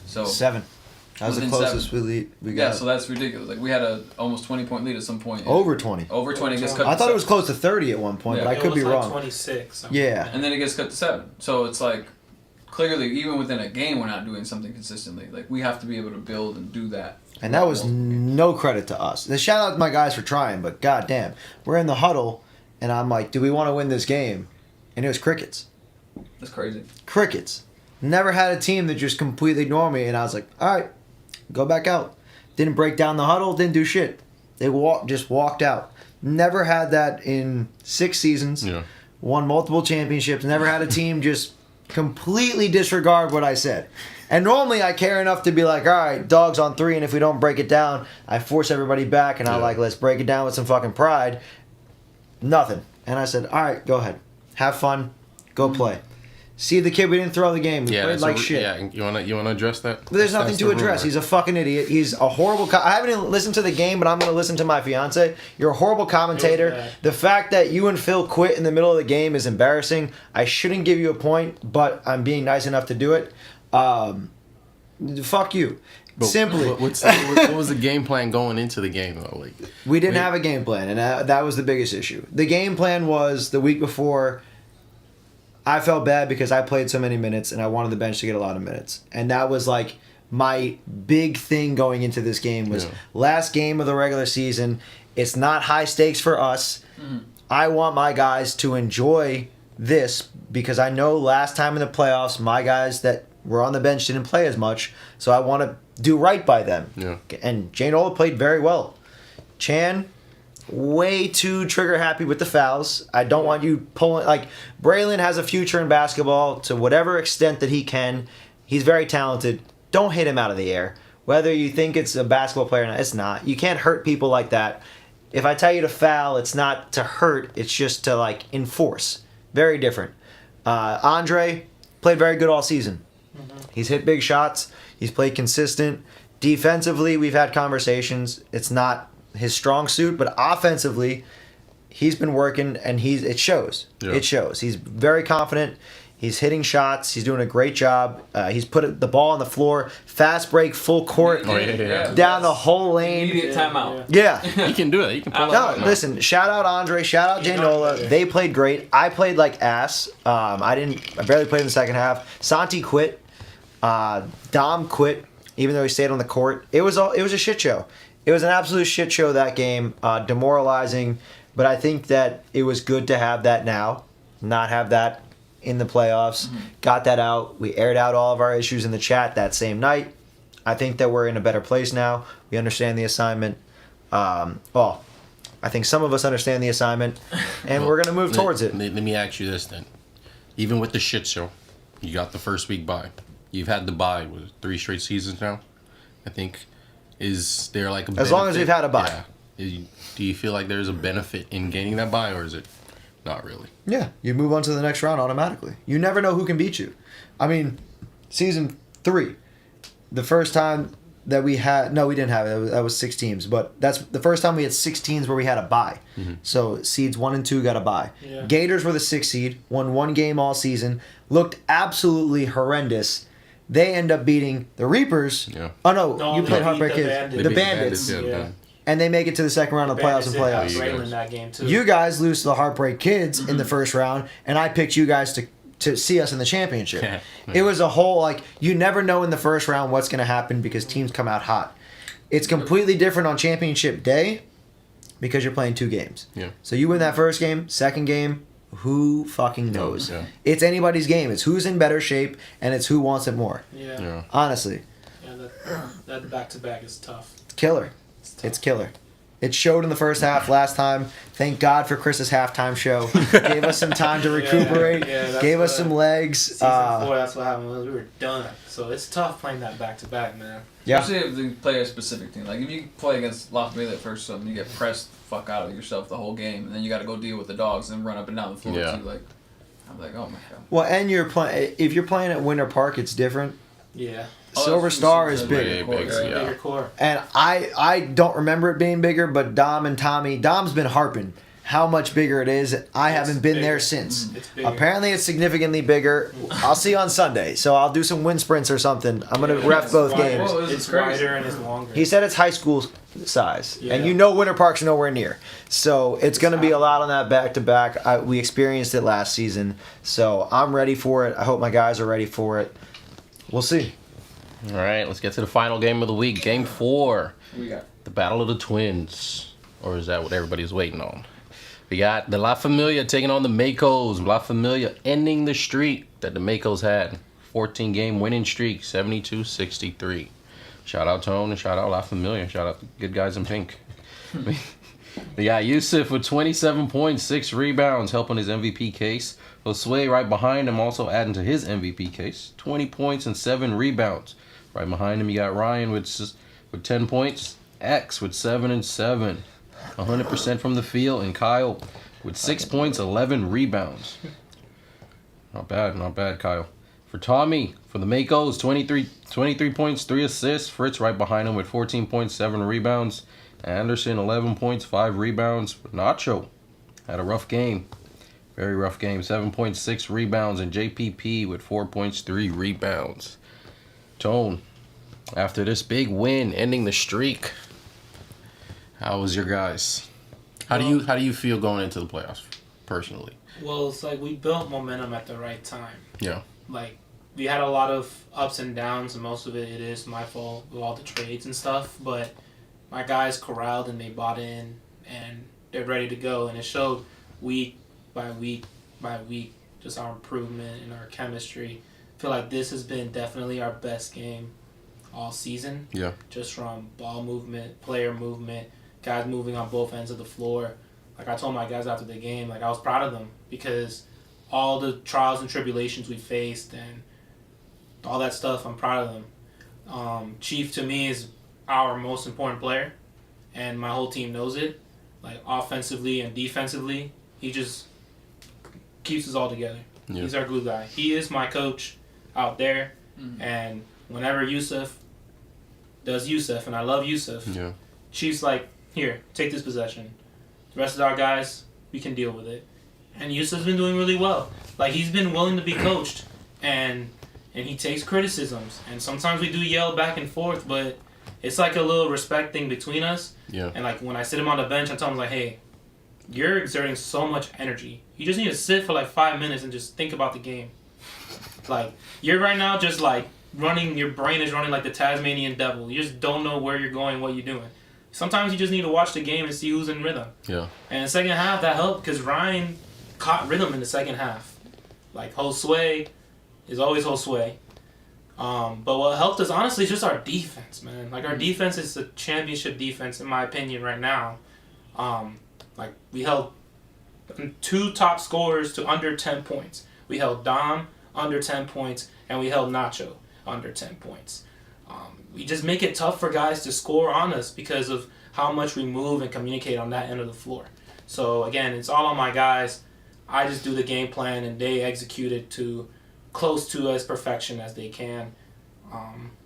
So 7. That was the within closest 7. we got. Yeah, so that's ridiculous. Like we had a almost 20-point lead at some point. Over 20. Over 20 gets cut. I to thought it 7. was close to 30 at one point, Yeah. but I could be wrong. 26. Yeah. And then it gets cut to 7. So it's like clearly even within a game we're not doing something consistently. Like we have to be able to build and do that. And that was no credit to us. The shout out to my guys for trying, but goddamn, we're in the huddle, and I'm like, do we want to win this game? And it was crickets. That's crazy. Crickets. Never had a team that just completely ignored me, and I was like, all right, go back out. Didn't break down the huddle, didn't do shit. They just walked out. Never had that in 6 seasons. Yeah. Won multiple championships. Never had a team just completely disregard what I said. And normally I care enough to be like, all right, dogs on 3, and if we don't break it down, I force everybody back, and I like, let's break it down with some fucking pride. Nothing. And I said, all right, go ahead. Have fun. Go play. See the kid, we didn't throw the game. We played that's like shit. Yeah, you wanna address that? But there's nothing That's to the address. rumor. He's a fucking idiot. He's a horrible. I haven't even listened to the game, but I'm going to listen to my fiance. You're a horrible commentator. bad. The fact that you and Phil quit in the middle of the game is embarrassing. I shouldn't give you a point, but I'm being nice enough to do it. Fuck you. But Simply. what was the game plan going into the game though? Like We didn't have a game plan, and that was the biggest issue. The game plan was the week before. I felt bad because I played so many minutes, and I wanted the bench to get a lot of minutes, and that was like my big thing going into this game was last game of the regular season. It's not high stakes for us. I want my guys to enjoy this because I know last time in the playoffs, my guys that were on the bench didn't play as much, so I want to do right by them. Yeah. And Jane Ola played very well. Chan, way too trigger happy with the fouls. I don't want you pulling like Braylon has a future in basketball to whatever extent that he can. He's very talented. Don't hit him out of the air. Whether you think it's a basketball player or not, it's not. You can't hurt people like that. If I tell you to foul, it's not to hurt, it's just to like enforce. Very different. Andre played very good all season. He's hit big shots. He's played consistent. Defensively, we've had conversations. It's not his strong suit, but offensively, he's been working, and it shows. Yeah. It shows. He's very confident. He's hitting shots. He's doing a great job. He's put the ball on the floor, fast break, full court, down the whole lane. Immediate timeout. Yeah. he can do it. He can pull it No, out. listen. Shout out Andre. Shout out Janola. They played great. I played like ass. I barely played in the second half. Santi quit. Dom quit, even though he stayed on the court. It was a shit show. It was an absolute shit show that game. Demoralizing. But I think that it was good to have that now, not have that in the playoffs. Got that out. We aired out all of our issues in the chat that same night. I think that we're in a better place now. We understand the assignment. Well, I think some of us understand the assignment, and we're going to move towards it. Let me ask you this then. Even with the shit show, you got the first week bye. You've had the bye, with 3 straight seasons now, I think. Is there like a benefit? As long as we've had a bye. Yeah. Do you feel like there's a benefit in gaining that bye, or is it not really? Yeah, you move on to the next round automatically. You never know who can beat you. I mean, season 3, the first time that we had... No, we didn't have it. That was 6 teams. But that's the first time we had 6 teams where we had a bye. So seeds 1 and 2 got a bye. Yeah. Gators were the 6th seed, won 1 game all season, looked absolutely horrendous. They end up beating the Reapers. Yeah. Oh, no, No, you they played beat Heartbreak the Kids. Bandits. The They beat Bandits. Yeah. And they make it to the second round of the playoffs and playoffs. Braylon that game too. You guys lose to the Heartbreak Kids in the first round, and I picked you guys to see us in the championship. It was a whole, like, you never know in the first round what's going to happen because teams come out hot. It's completely different on championship day because you're playing 2 games. Yeah. So you win that first game, second game, who fucking knows? Yeah. It's anybody's game. It's who's in better shape, and it's who wants it more. Yeah. Yeah. Honestly, That back to back is tough. it's killer. It's killer. It showed in the first half last time. Thank God for Chris's halftime show. Gave us some time to recuperate. that's gave us what- some legs. Season 4, that's what happened. We were done. So it's tough playing that back to back, man. Yeah. Especially if you play a specific team. Like if you play against Las Vegas first, something you get pressed the fuck out of yourself the whole game, and then you got to go deal with the dogs and run up and down the floor Yeah. too. Like, I'm like, oh my god. Well, and if you're playing at Winter Park, it's different. Yeah. Silver Star is Way bigger. bigger, yeah. Bigger core. And I don't remember it being bigger, but Dom and Tommy, Dom's been harping how much bigger it is. I haven't been there bigger. since. It's bigger. Apparently, it's significantly bigger. I'll see you on Sunday, so I'll do some wind sprints or something. I'm gonna ref both wider. games. Well, It's crazy. wider and it's longer. He said it's high school size, Yeah. and you know Winter Park's nowhere near. So it's going to be a lot on that back to back. We experienced it last season, so I'm ready for it. I hope my guys are ready for it. We'll see. All right, let's get to the final game of the week. Game 4. We got The Battle of the Twins. Or is that what everybody's waiting on? We got the La Familia taking on the Makos. La Familia ending the streak that the Makos had. 14-game winning streak, 72-63. Shout out Tone and shout out La Familia. Shout out the good guys in pink. We got Yusuf with 27 points, 6 rebounds, helping his MVP case. Josue right behind him, also adding to his MVP case. 20 points and 7 rebounds. Right behind him, you got Ryan with 10 points. X with 7 and 7. 100% from the field. And Kyle with 6 points, 11 rebounds. Not bad, Kyle. For Tommy, for the Makos, 23 points, 3 assists. Fritz right behind him with 14 points, 7 rebounds. Anderson, 11 points, 5 rebounds. Nacho had a rough game. Very rough game. 7.6 rebounds. And JPP with 4 points, 3 rebounds. Tone, after this big win, ending the streak, how was your guys? How do you feel going into the playoffs, personally? Well, it's like we built momentum at the right time. Yeah. Like, we had a lot of ups and downs, and most of it is my fault with all the trades and stuff, but my guys corralled and they bought in, and they're ready to go, and it showed week by week by week, just our improvement in our chemistry. I feel like this has been definitely our best game all season. Yeah. Just from ball movement, player movement, guys moving on both ends of the floor. Like I told my guys after the game, like I was proud of them because all the trials and tribulations we faced and all that stuff, I'm proud of them. Chief to me is our most important player, and my whole team knows it. Like offensively and defensively, he just keeps us all together. Yeah. He's our glue guy. He is my coach out there, and whenever Yusuf does Yusuf, and I love Yusuf, Yeah. Chief's like, here, take this possession. The rest of our guys, we can deal with it. And Yusuf's been doing really well. Like, he's been willing to be coached, and he takes criticisms. And sometimes we do yell back and forth, but it's like a little respect thing between us. Yeah. And, like, when I sit him on the bench, I tell him, like, hey, you're exerting so much energy. You just need to sit for, like, 5 minutes and just think about the game. Like, you're right now just, like, your brain is running like the Tasmanian devil. You just don't know where you're going, what you're doing. Sometimes you just need to watch the game and see who's in rhythm. Yeah. And in the second half, that helped because Ryan caught rhythm in the second half. Like, Josue is always Josue. But what helped us, honestly, is just our defense, man. Like, our defense is the championship defense, in my opinion, right now. Like, we held 2 top scorers to under 10 points. We held Dom under 10 points, and we held Nacho under 10 points. We just make it tough for guys to score on us because of how much we move and communicate on that end of the floor. So, again, it's all on my guys. I just do the game plan, and they execute it to close to as perfection as they can.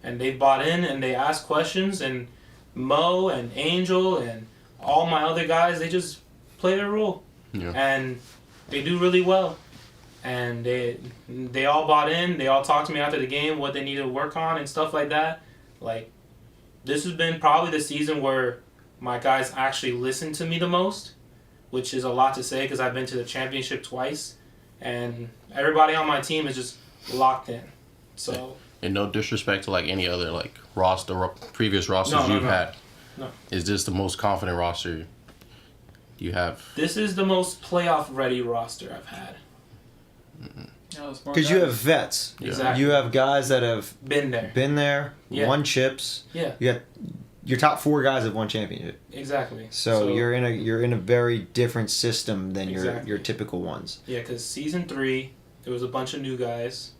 And they bought in, and they ask questions, and Mo and Angel and all my other guys, they just play their role. Yeah. And they do really well. And they all bought in. They all talked to me after the game what they need to work on and stuff like that. Like, this has been probably the season where my guys actually listen to me the most, which is a lot to say because I've been to the championship twice, and everybody on my team is just locked in. So. And no disrespect to like any other like previous rosters you've had. No. Is this the most confident roster you have? This is the most playoff ready roster I've had. Because you have vets. Yeah. Exactly. You have guys that have Been there. Yeah. won chips. Yeah. You got your top 4 guys have won championship. Exactly. So you're in a very different system than Exactly. your typical ones. Yeah, because season 3, there was a bunch of new guys.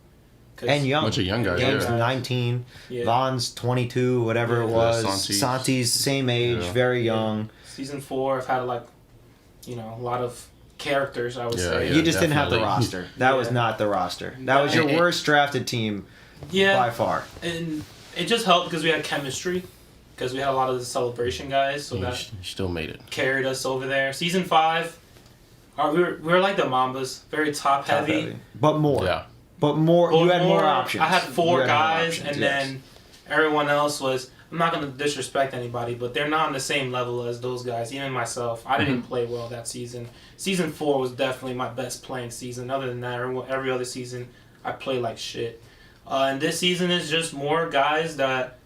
And young. Bunch of young guys, Young's yeah. 19. Yeah. Vaughn's 22, whatever it Yeah. was. Santi's. Same age, Yeah. very young. Season 4, I've had a lot of characters, I would Yeah, say. You just didn't have the definitely. roster. That was Yeah. not the roster. That was your And- worst drafted team Yeah. by far. And it just helped because we had chemistry. Because we had a lot of the celebration guys. So You that still made it. carried us over there. Season 5, we were like the Mambas. Very top heavy. But more. Yeah. But more. But You had more options. I had You 4 had more guys, options, and yes. then everyone else was. I'm not gonna disrespect anybody, but they're not on the same level as those guys. Even myself, I didn't play well that season. Season 4 was definitely my best playing season. Other than that, every other season I played like shit. And this season is just more guys that.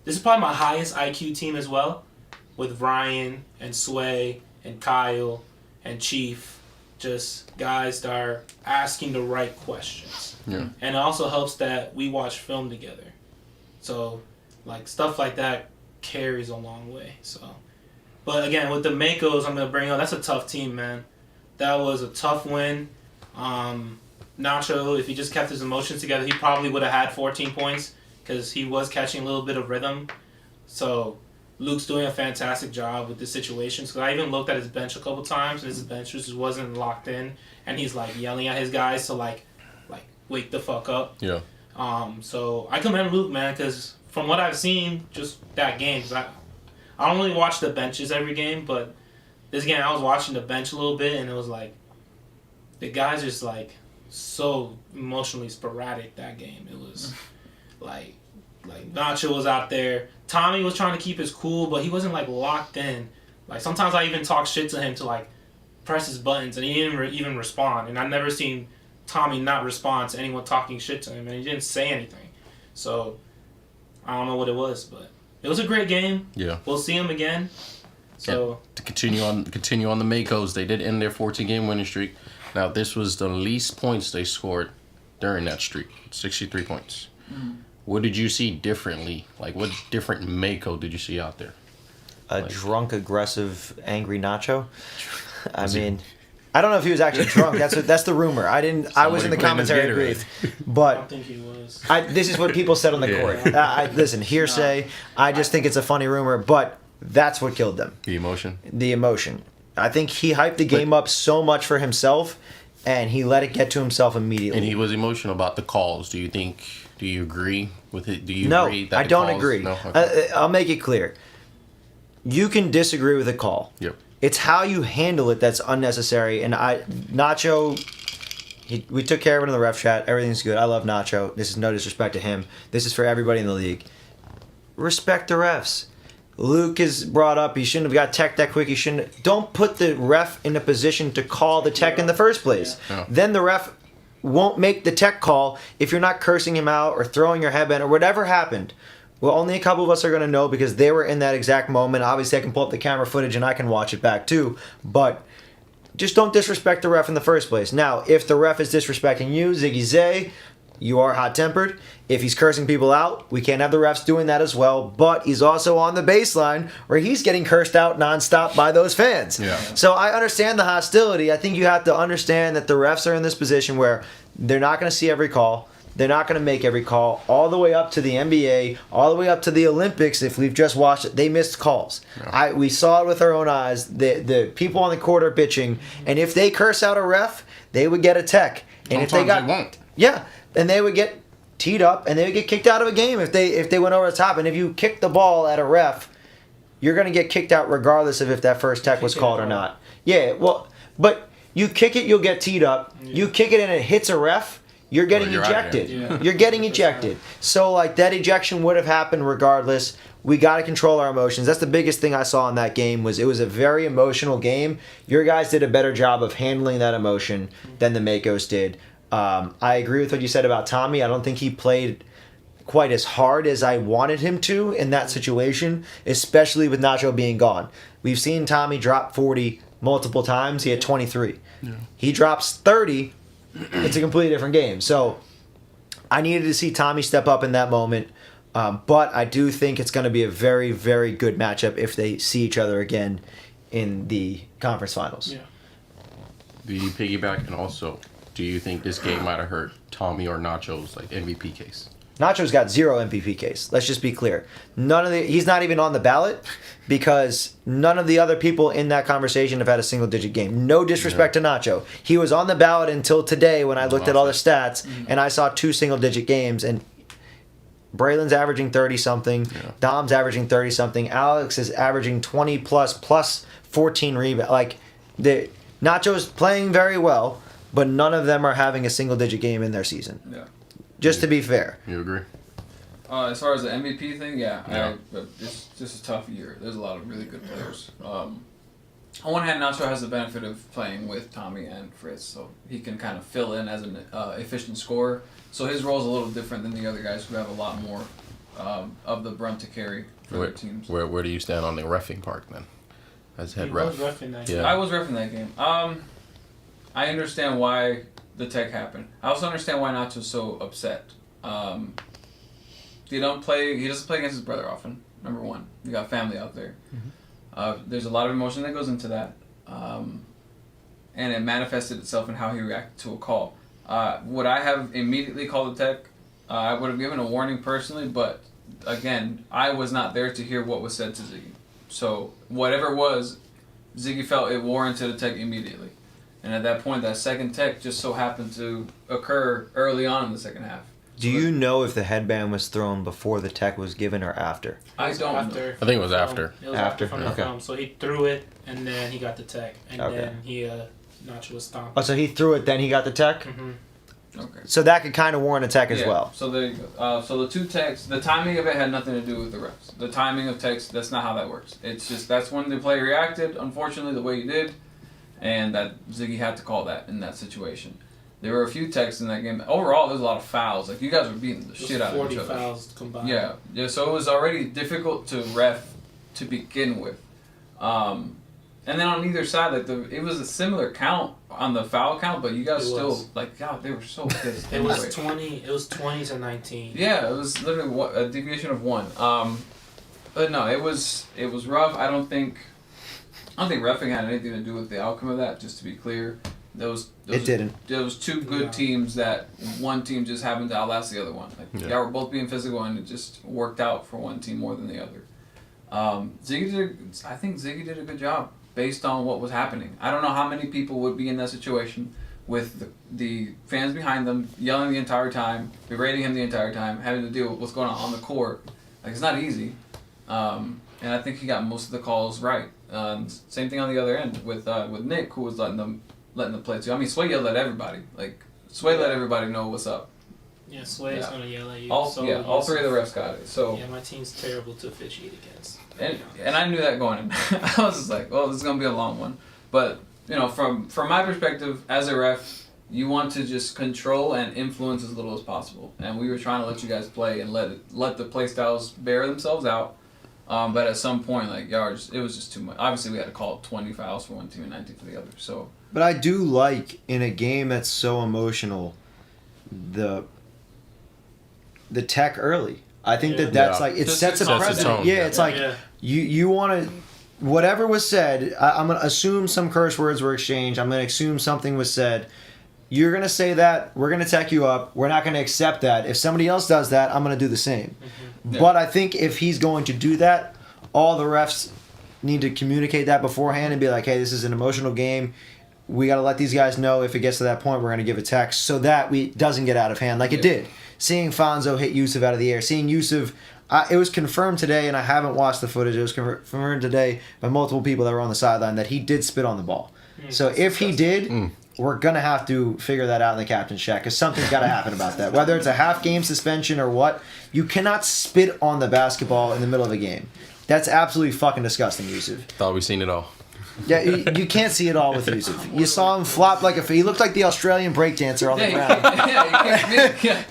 This is probably my highest IQ team as well, with Ryan and Sway and Kyle and Chief. Just guys that are asking the right questions. Yeah. And it also helps that we watch film together. So, like, stuff like that carries a long way. So, but again, with the Makos, I'm going to bring up, that's a tough team, man. That was a tough win. Nacho, if he just kept his emotions together, he probably would have had 14 points because he was catching a little bit of rhythm. So, Luke's doing a fantastic job with the situations. Because I even looked at his bench a couple times, and his bench just wasn't locked in. And he's, like, yelling at his guys to, like wake the fuck up. Yeah. So I commend Luke, man, because from what I've seen, just that game, 'cause I don't really watch the benches every game, but this game I was watching the bench a little bit, and it was like the guys just like so emotionally sporadic that game. It was like Nacho was out there. Tommy was trying to keep his cool, but he wasn't like locked in. Like sometimes I even talk shit to him to like press his buttons, and he didn't even respond. And I've never seen Tommy not respond to anyone talking shit to him, and he didn't say anything. So I don't know what it was, but it was a great game. Yeah. We'll see him again. So Yeah. To continue on the Makos, they did end their 14-game winning streak. Now this was the least points they scored during that streak, 63 points. What did you see differently? Like what different Mako did you see out there? A drunk, aggressive, angry Nacho. I mean, I don't know if he was actually drunk. That's the rumor. I was in the commentary booth, I but don't think he was. this is what people said on the Yeah. court. Listen, hearsay. I just think it's a funny rumor, but that's what killed them. The emotion. The emotion. I think he hyped the game up so much for himself, and he let it get to himself immediately. And he was emotional about the calls. Do you agree with it? Do you No, agree that I the don't calls- agree. No? Okay. I'll make it clear. You can disagree with a call. Yep. It's how you handle it that's unnecessary. And Nacho, we took care of it in the ref chat. Everything's good. I love Nacho. This is no disrespect to him. This is for everybody in the league. Respect the refs. Luke is brought up. He shouldn't have got tech that quick. He shouldn't. Don't put the ref in a position to call the tech in the first place. Yeah. Then the ref won't make the tech call if you're not cursing him out or throwing your headband or whatever happened. Well, only a couple of us are going to know because they were in that exact moment. Obviously, I can pull up the camera footage and I can watch it back too. But just don't disrespect the ref in the first place. Now, if the ref is disrespecting you, Ziggy Zay, you are hot-tempered. If he's cursing people out, we can't have the refs doing that as well. But he's also on the baseline where he's getting cursed out nonstop by those fans. Yeah. So I understand the hostility. I think you have to understand that the refs are in this position where they're not going to see every call. They're not going to make every call all the way up to the NBA, all the way up to the Olympics. If we've just watched it, they missed calls. Yeah. We saw it with our own eyes. The people on the court are bitching, and if they curse out a ref, they would get a tech. And if they Sometimes won't. yeah, and they would get teed up, and they would get kicked out of a game if they went over the top. And if you kick the ball at a ref, you're going to get kicked out regardless of if that first tech was called or not. Yeah, well, but you kick it, you'll get teed up. You kick it and it hits a ref. You're getting Well, you're out ejected. there. Yeah. You're getting ejected. So, like, that ejection would have happened regardless. We got to control our emotions. That's the biggest thing I saw in that game was it was a very emotional game. Your guys did a better job of handling that emotion than the Makos did. I agree with what you said about Tommy. I don't think he played quite as hard as I wanted him to in that situation, especially with Nacho being gone. We've seen Tommy drop 40 multiple times. He had 23. Yeah. He drops 30. It's a completely different game. So I needed to see Tommy step up in that moment. But I do think it's going to be a very, very good matchup if they see each other again in the conference finals. Yeah. Do you piggyback? And also, do you think this game might have hurt Tommy or Nacho's like MVP case? Nacho's got 0 MVP case. Let's just be clear. He's not even on the ballot because none of the other people in that conversation have had a single-digit game. No disrespect to Nacho. He was on the ballot until today when I looked at all the stats and I saw 2 single-digit games, and Braylon's averaging 30-something. Yeah. Dom's averaging 30-something. Alex is averaging 20-plus, plus 14 rebounds. Like, Nacho's playing very well, but none of them are having a single-digit game in their season. Yeah. Just to be fair. You agree? As far as the MVP thing, Yeah. it's just a tough year. There's a lot of really good players. On one hand, Nacho has the benefit of playing with Tommy and Fritz, so he can kind of fill in as an efficient scorer. So his role is a little different than the other guys who have a lot more of the brunt to carry for their teams. Where do you stand on the reffing part then? As head He ref. was reffing that Yeah. game. I was reffing that game. I understand why the tech happened. I also understand why Nacho's so upset. He doesn't play against his brother often. Number one, you got family out there. There's a lot of emotion that goes into that, and it manifested itself in how he reacted to a call. Would I have immediately called the tech? I would have given a warning personally, but again, I was not there to hear what was said to Ziggy. So whatever it was, Ziggy felt it warranted a tech immediately. And at that point, that second tech just so happened to occur early on in the second half. Do you know if the headband was thrown before the tech was given or after? I don't know. After I think it was after. It was After, after from the okay. film. So he threw it, and then he got the tech, and Okay. then he Nacho was stomped. Oh, so he threw it, then he got the tech? Mm-hmm. Okay. So that could kind of warrant a tech as Yeah, well. So there you go. So the two techs, the timing of it had nothing to do with the refs. The timing of techs, that's not how that works. It's just that's when the player reacted, unfortunately, the way he did, and that Ziggy had to call that in that situation. There were a few techs in that game. Overall, there's a lot of fouls. Like, you guys were beating the shit out of each 40 other. fouls combined. Yeah. So it was already difficult to ref to begin with. And then on either side, like it was a similar count on the foul count, but you guys It still was. God, they were so pissed. It was anyway. 20. It was 20 to 19. Yeah, it was literally a deviation of one. But no, it was rough. I don't think reffing had anything to do with the outcome of that. Just to be clear, those It didn't. There was two good No. teams that one team just happened to outlast the other one. Like y'all were both being physical, and it just worked out for one team more than the other. I think Ziggy did a good job based on what was happening. I don't know how many people would be in that situation with the fans behind them yelling the entire time, berating him the entire time, having to deal with what's going on the court. Like, it's not easy. And I think he got most of the calls right. Same thing on the other end with Nick, who was letting them play too. I mean, Sway yelled at everybody. Like, Sway let everybody know what's up. Yeah, Sway's Yeah. gonna yell at you. All So three of the refs got it. So. Yeah, my team's terrible to officiate against. And I knew that going in. I was just like, well, this is going to be a long one. But, from my perspective, as a ref, you want to just control and influence as little as possible. And we were trying to let you guys play and let the play styles bear themselves out. But at some point, like, it was just too much. Obviously, we had to call 20 fouls for one team and 19 for the other. So. But I do like, in a game that's so emotional, the tech early. I think that's Yeah. like, it Just sets a sets the precedent. tone. Yeah, it's like, Yeah. you want to, whatever was said, I'm going to assume some curse words were exchanged. I'm going to assume something was said. You're going to say that. We're going to tech you up. We're not going to accept that. If somebody else does that, I'm going to do the same. Yeah. But I think if he's going to do that, all the refs need to communicate that beforehand and be like, hey, this is an emotional game. We got to let these guys know if it gets to that point, we're going to give a text so that it doesn't get out of hand like it did. Seeing Fonzo hit Yusuf out of the air, seeing Yusuf, it was confirmed today, and I haven't watched the footage. It was confirmed today by multiple people that were on the sideline that he did spit on the ball. So if he did, we're going to have to figure that out in the captain's chat because something's got to happen about that. Whether it's a half-game suspension or what, you cannot spit on the basketball in the middle of a game. That's absolutely fucking disgusting, Yusuf. Thought we seen it all. Yeah, you can't see it all with Yusuf. You saw him flop like he looked like the Australian breakdancer on the ground.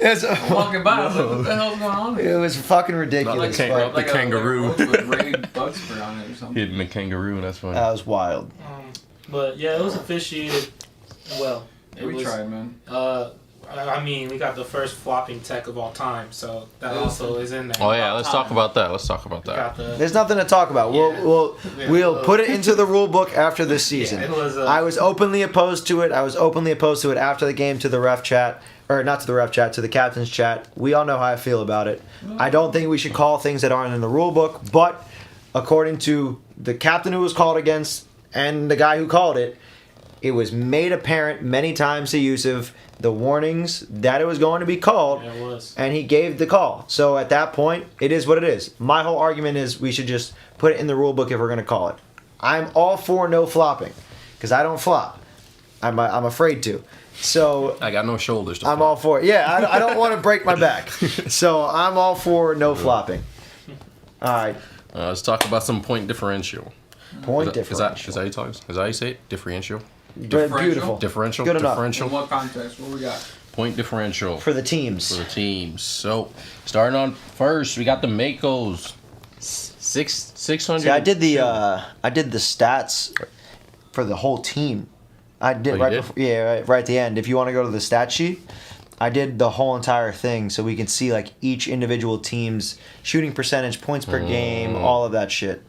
It's- Walking by, I was like, what the hell's going on It here? was fucking ridiculous. Like but the kangaroo. Like a roach with raid bug spray on it or something. Hitting the kangaroo, that's funny. that was wild. But yeah, it was officiated well. We tried, man. I mean, we got the first flopping tech of all time, so that also is in there. Oh yeah, let's talk about that. Let's talk about We got that. the, There's nothing to talk about. Yeah. We'll put it into the rule book after this season. it was, I was openly opposed to it. I was openly opposed to it after the game to the ref chat. Or not to the ref chat, to the captain's chat. We all know how I feel about it. I don't think we should call things that aren't in the rule book, but according to the captain who was called against and the guy who called it, It was made apparent many times to Yusuf the warnings that it was going to be called, Yeah, it was. and he gave the call. So at that point, it is what it is. My whole argument is we should just put it in the rule book if we're going to call it. I'm all for no flopping because I don't flop. I'm afraid to. So I got no shoulders to I'm flop. all for it. Yeah, I don't want to break my back. So I'm all for no flopping. All right. Let's talk about some point differential. Point Is that differential. how you talk? Is that how you say it? Differential? Beautiful. Differential? Good enough. Differential? In what context? What we got? Point differential For the teams. for the teams. So, starting on first, we got the Makos. 600. See, I did the stats for the whole team. I did Oh, you right did? before, yeah, right at the end. If you want to go to the stat sheet, I did the whole entire thing so we can see like each individual team's shooting percentage, points per game, all of that shit.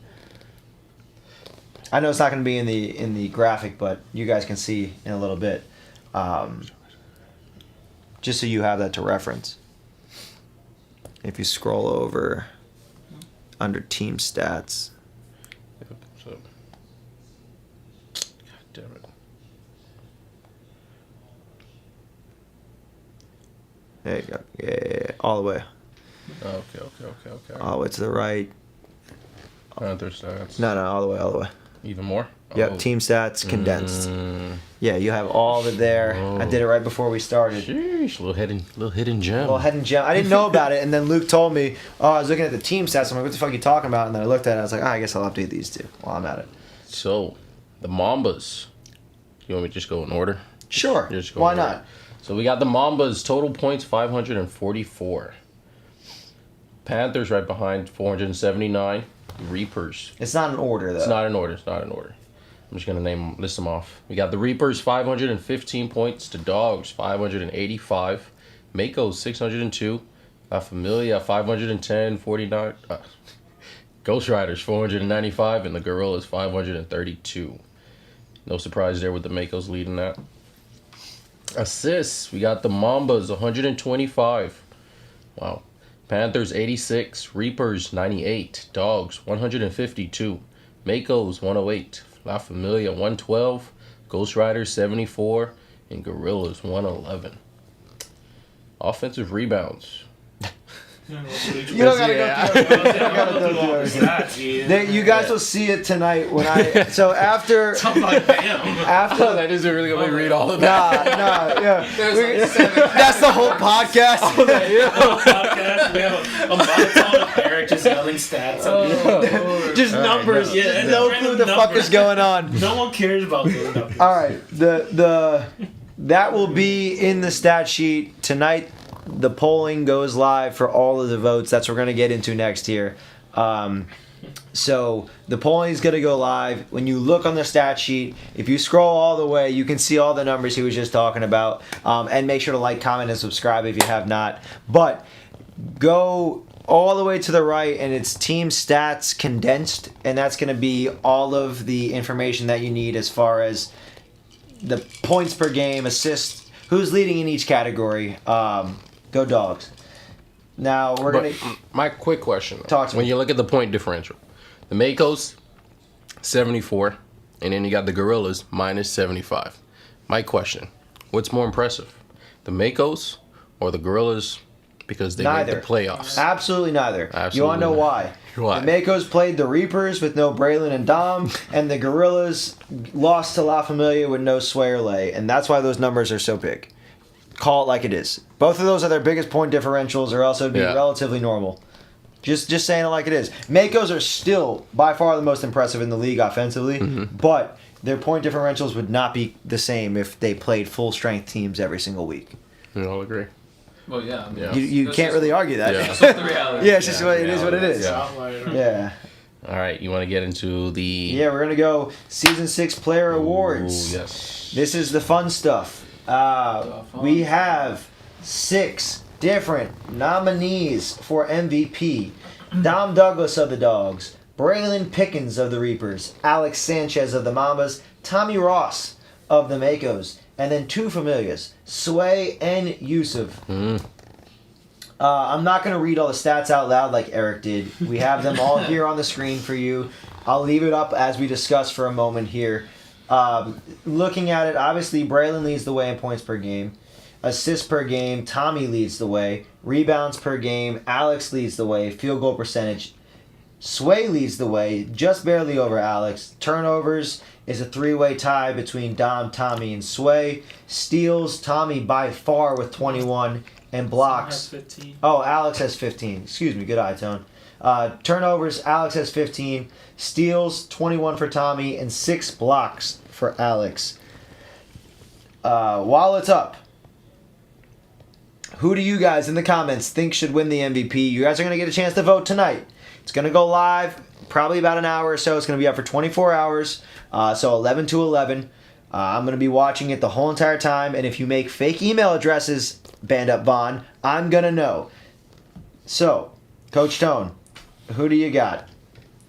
I know it's not going to be in the graphic, but you guys can see in a little bit, just so you have that to reference. If you scroll over under team stats. So, God damn it. There you go. Yeah, all the way. Okay. All the way to the right. Panther stats. No, all the way. Even more? Yep, Oh. team stats condensed. Mm, Yeah, you have all of it there. Oh. I did it right before we started. sheesh, little hidden gem. Well, head and gem. I didn't know about it, and then Luke told me, I was looking at the team stats. I'm like, what the fuck are you talking about? And then I looked at it. I was like, I guess I'll update these two while I'm at it. So, the Mambas. You want me to just go in order? Sure. Just go Why in order. not? So we got the Mambas, total points 544. Panthers right behind 479. Reapers. It's not in order, though. It's not in order. I'm just gonna list them off. We got the Reapers 515 points to Dogs 585, Makos 602, La Familia 510, 49, Ghost Riders 495, and the Gorillas 532. No surprise there with the Makos leading that. Assists, we got the Mambas 125. Wow. Panthers 86, Reapers 98, Dogs 152, Makos 108, La Familia 112, Ghost Riders 74, and Gorillas 111. Offensive rebounds. You don't gotta go through it. You don't gotta go through everything. You guys will see it tonight when I. So after. After. That isn't really gonna make me read all of that. Nah, yeah. There's like 7 That's the whole podcast. Podcast. We have a monotone of Eric just yelling stats. Just numbers. Yeah, Just no clue what the fuck is going on. No one cares about those numbers. All right, that will be in the stat sheet tonight. The polling goes live for all of the votes. That's what we're gonna get into next here. So the polling is gonna go live. When you look on the stat sheet, if you scroll all the way, you can see all the numbers he was just talking about. And make sure to like, comment, and subscribe if you have not. But go all the way to the right, and it's team stats condensed, and that's gonna be all of the information that you need as far as the points per game, assists, who's leading in each category. Go Dogs. Now we're But gonna. my quick question: though, Talk to when me. you look at the point differential, the Makos 74, and then you got the Gorillas minus 75. My question: what's more impressive, the Makos or the Gorillas? Because they Neither. made the playoffs. Absolutely neither. Absolutely You want to know not. why? Why? The Makos played the Reapers with no Braylon and Dom, and the Gorillas lost to La Familia with no Sway or Lay, and that's why those numbers are so big. Call it like it is. Both of those are their biggest point differentials, or else it would be Yeah. relatively normal. Just saying it like it is. Makos are still by far the most impressive in the league offensively, but their point differentials would not be the same if they played full strength teams every single week. You all agree? Well, yeah. I mean, Yeah. You That's can't just- really argue that. Yeah. That's just the reality. Yeah, it's just what it is. What it is. Yeah. Yeah. All right, you want to get into the? Yeah, we're gonna go season 6 player awards. Ooh, yes. This is the fun stuff. We have 6 different nominees for MVP. Dom Douglas of the Dogs, Braylon Pickens of the Reapers, Alex Sanchez of the Mambas, Tommy Ross of the Makos, and then 2 Familias, Sway and Yusuf. I'm not going to read all the stats out loud like Eric did. We have them all here on the screen for you. I'll leave it up as we discuss for a moment here. Looking at it, obviously Braylon leads the way in points per game. Assists per game, Tommy leads the way. Rebounds per game, Alex leads the way. Field goal percentage, Sway leads the way, just barely over Alex. Turnovers is a three-way tie between Dom, Tommy, and Sway. Steals, Tommy by far with 21. And blocks. 15. Oh, Alex has 15. Excuse me, good eye, Tone. Turnovers, Alex has 15. Steals, 21 for Tommy, and 6 blocks for Alex. While it's up, who do you guys in the comments think should win the MVP? You guys are going to get a chance to vote tonight. It's going to go live, probably about an hour or so. It's going to be up for 24 hours, so 11 to 11. I'm going to be watching it the whole entire time, and if you make fake email addresses, Band Up Vaughn, I'm going to know. So, Coach Tone, who do you got?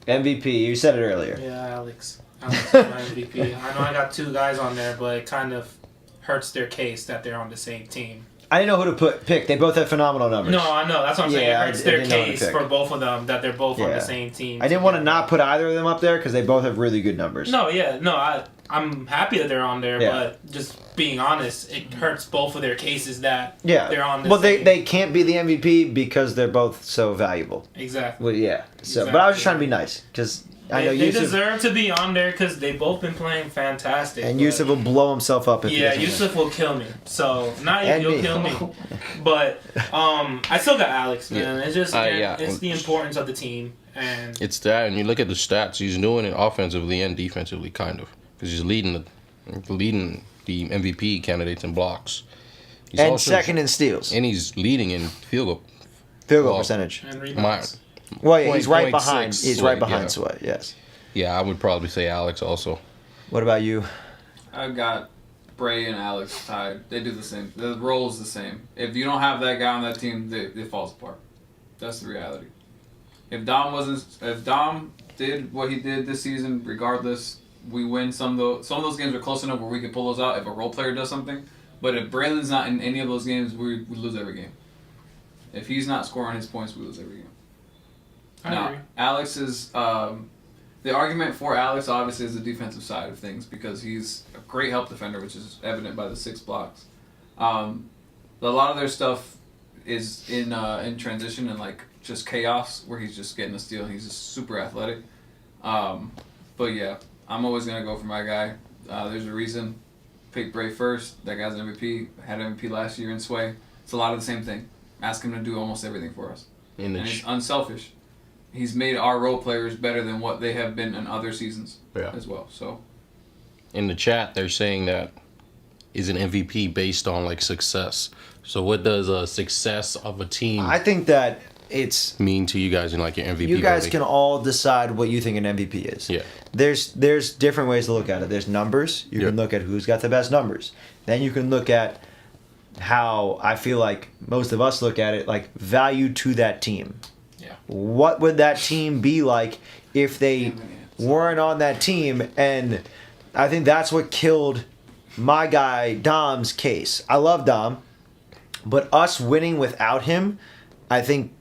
MVP, you said it earlier. Yeah, Alex. Alex is my MVP. I know I got two guys on there, but it kind of hurts their case that they're on the same team. I didn't know who to pick. They both have phenomenal numbers. No, I know. That's what I'm saying. Yeah, It hurts I their didn't know who to case pick. for both of them that they're both on Yeah. the same team. I didn't want to together. not put either of them up there because they both have really good numbers. No, yeah, no. I'm happy that they're on there, Yeah. but just being honest, it hurts both of their cases that Yeah. they're on the Well, same. they can't be the MVP because they're both so valuable. Exactly. Well, yeah. So, but I was just trying to be nice because I know They Yusuf deserve to be on there because they've both been playing fantastic. and but- Yusuf will blow himself up if he Yeah, doesn't win. Yusuf will kill me. So not And you'll me. kill me, but I still got Alex, man. It's just yeah. it's the importance of the team, and It's that, and you look at the stats. He's doing it offensively and defensively, kind of, because he's leading the MVP candidates in blocks. He's And also- second in steals. and he's leading in field goal. Field goal well, percentage. and My, rebounds. Well, yeah, he's right 0.6 behind. He's Sway, right behind yeah. Sway. Yes. yeah, I would probably say Alex also. What about you? I've got Bray and Alex tied. They do the same. The role is the same. If you don't have that guy on that team, it falls apart. That's the reality. If Dom did what he did this season, regardless, we win some of those games are close enough where we can pull those out if a role player does something. But if Braylon's not in any of those games, we lose every game. If he's not scoring his points, we lose every game. I Now, agree. Alex is the argument for Alex obviously is the defensive side of things because he's a great help defender, which is evident by the 6 blocks. A lot of their stuff is in transition and like just chaos where he's just getting a steal. He's just super athletic. But yeah, I'm always gonna go for my guy. There's a reason. Pick Bray first. That guy's MVP. Had MVP last year in Sway. It's a lot of the same thing. Ask him to do almost everything for us. In the And he's unselfish. He's made our role players better than what they have been in other seasons as well. So in the chat, they're saying that is an MVP based on like success. So what does a success of a team I think that it's mean to you guys in like your MVP? you guys voting? can all decide what you think an MVP is. Yeah. There's different ways to look at it. There's numbers. You can Yeah. look at who's got the best numbers. Then you can look at how I feel like most of us look at it, like value to that team. Yeah. What would that team be like if they weren't on that team? And I think that's what killed my guy Dom's case. I love Dom, but us winning without him, I think,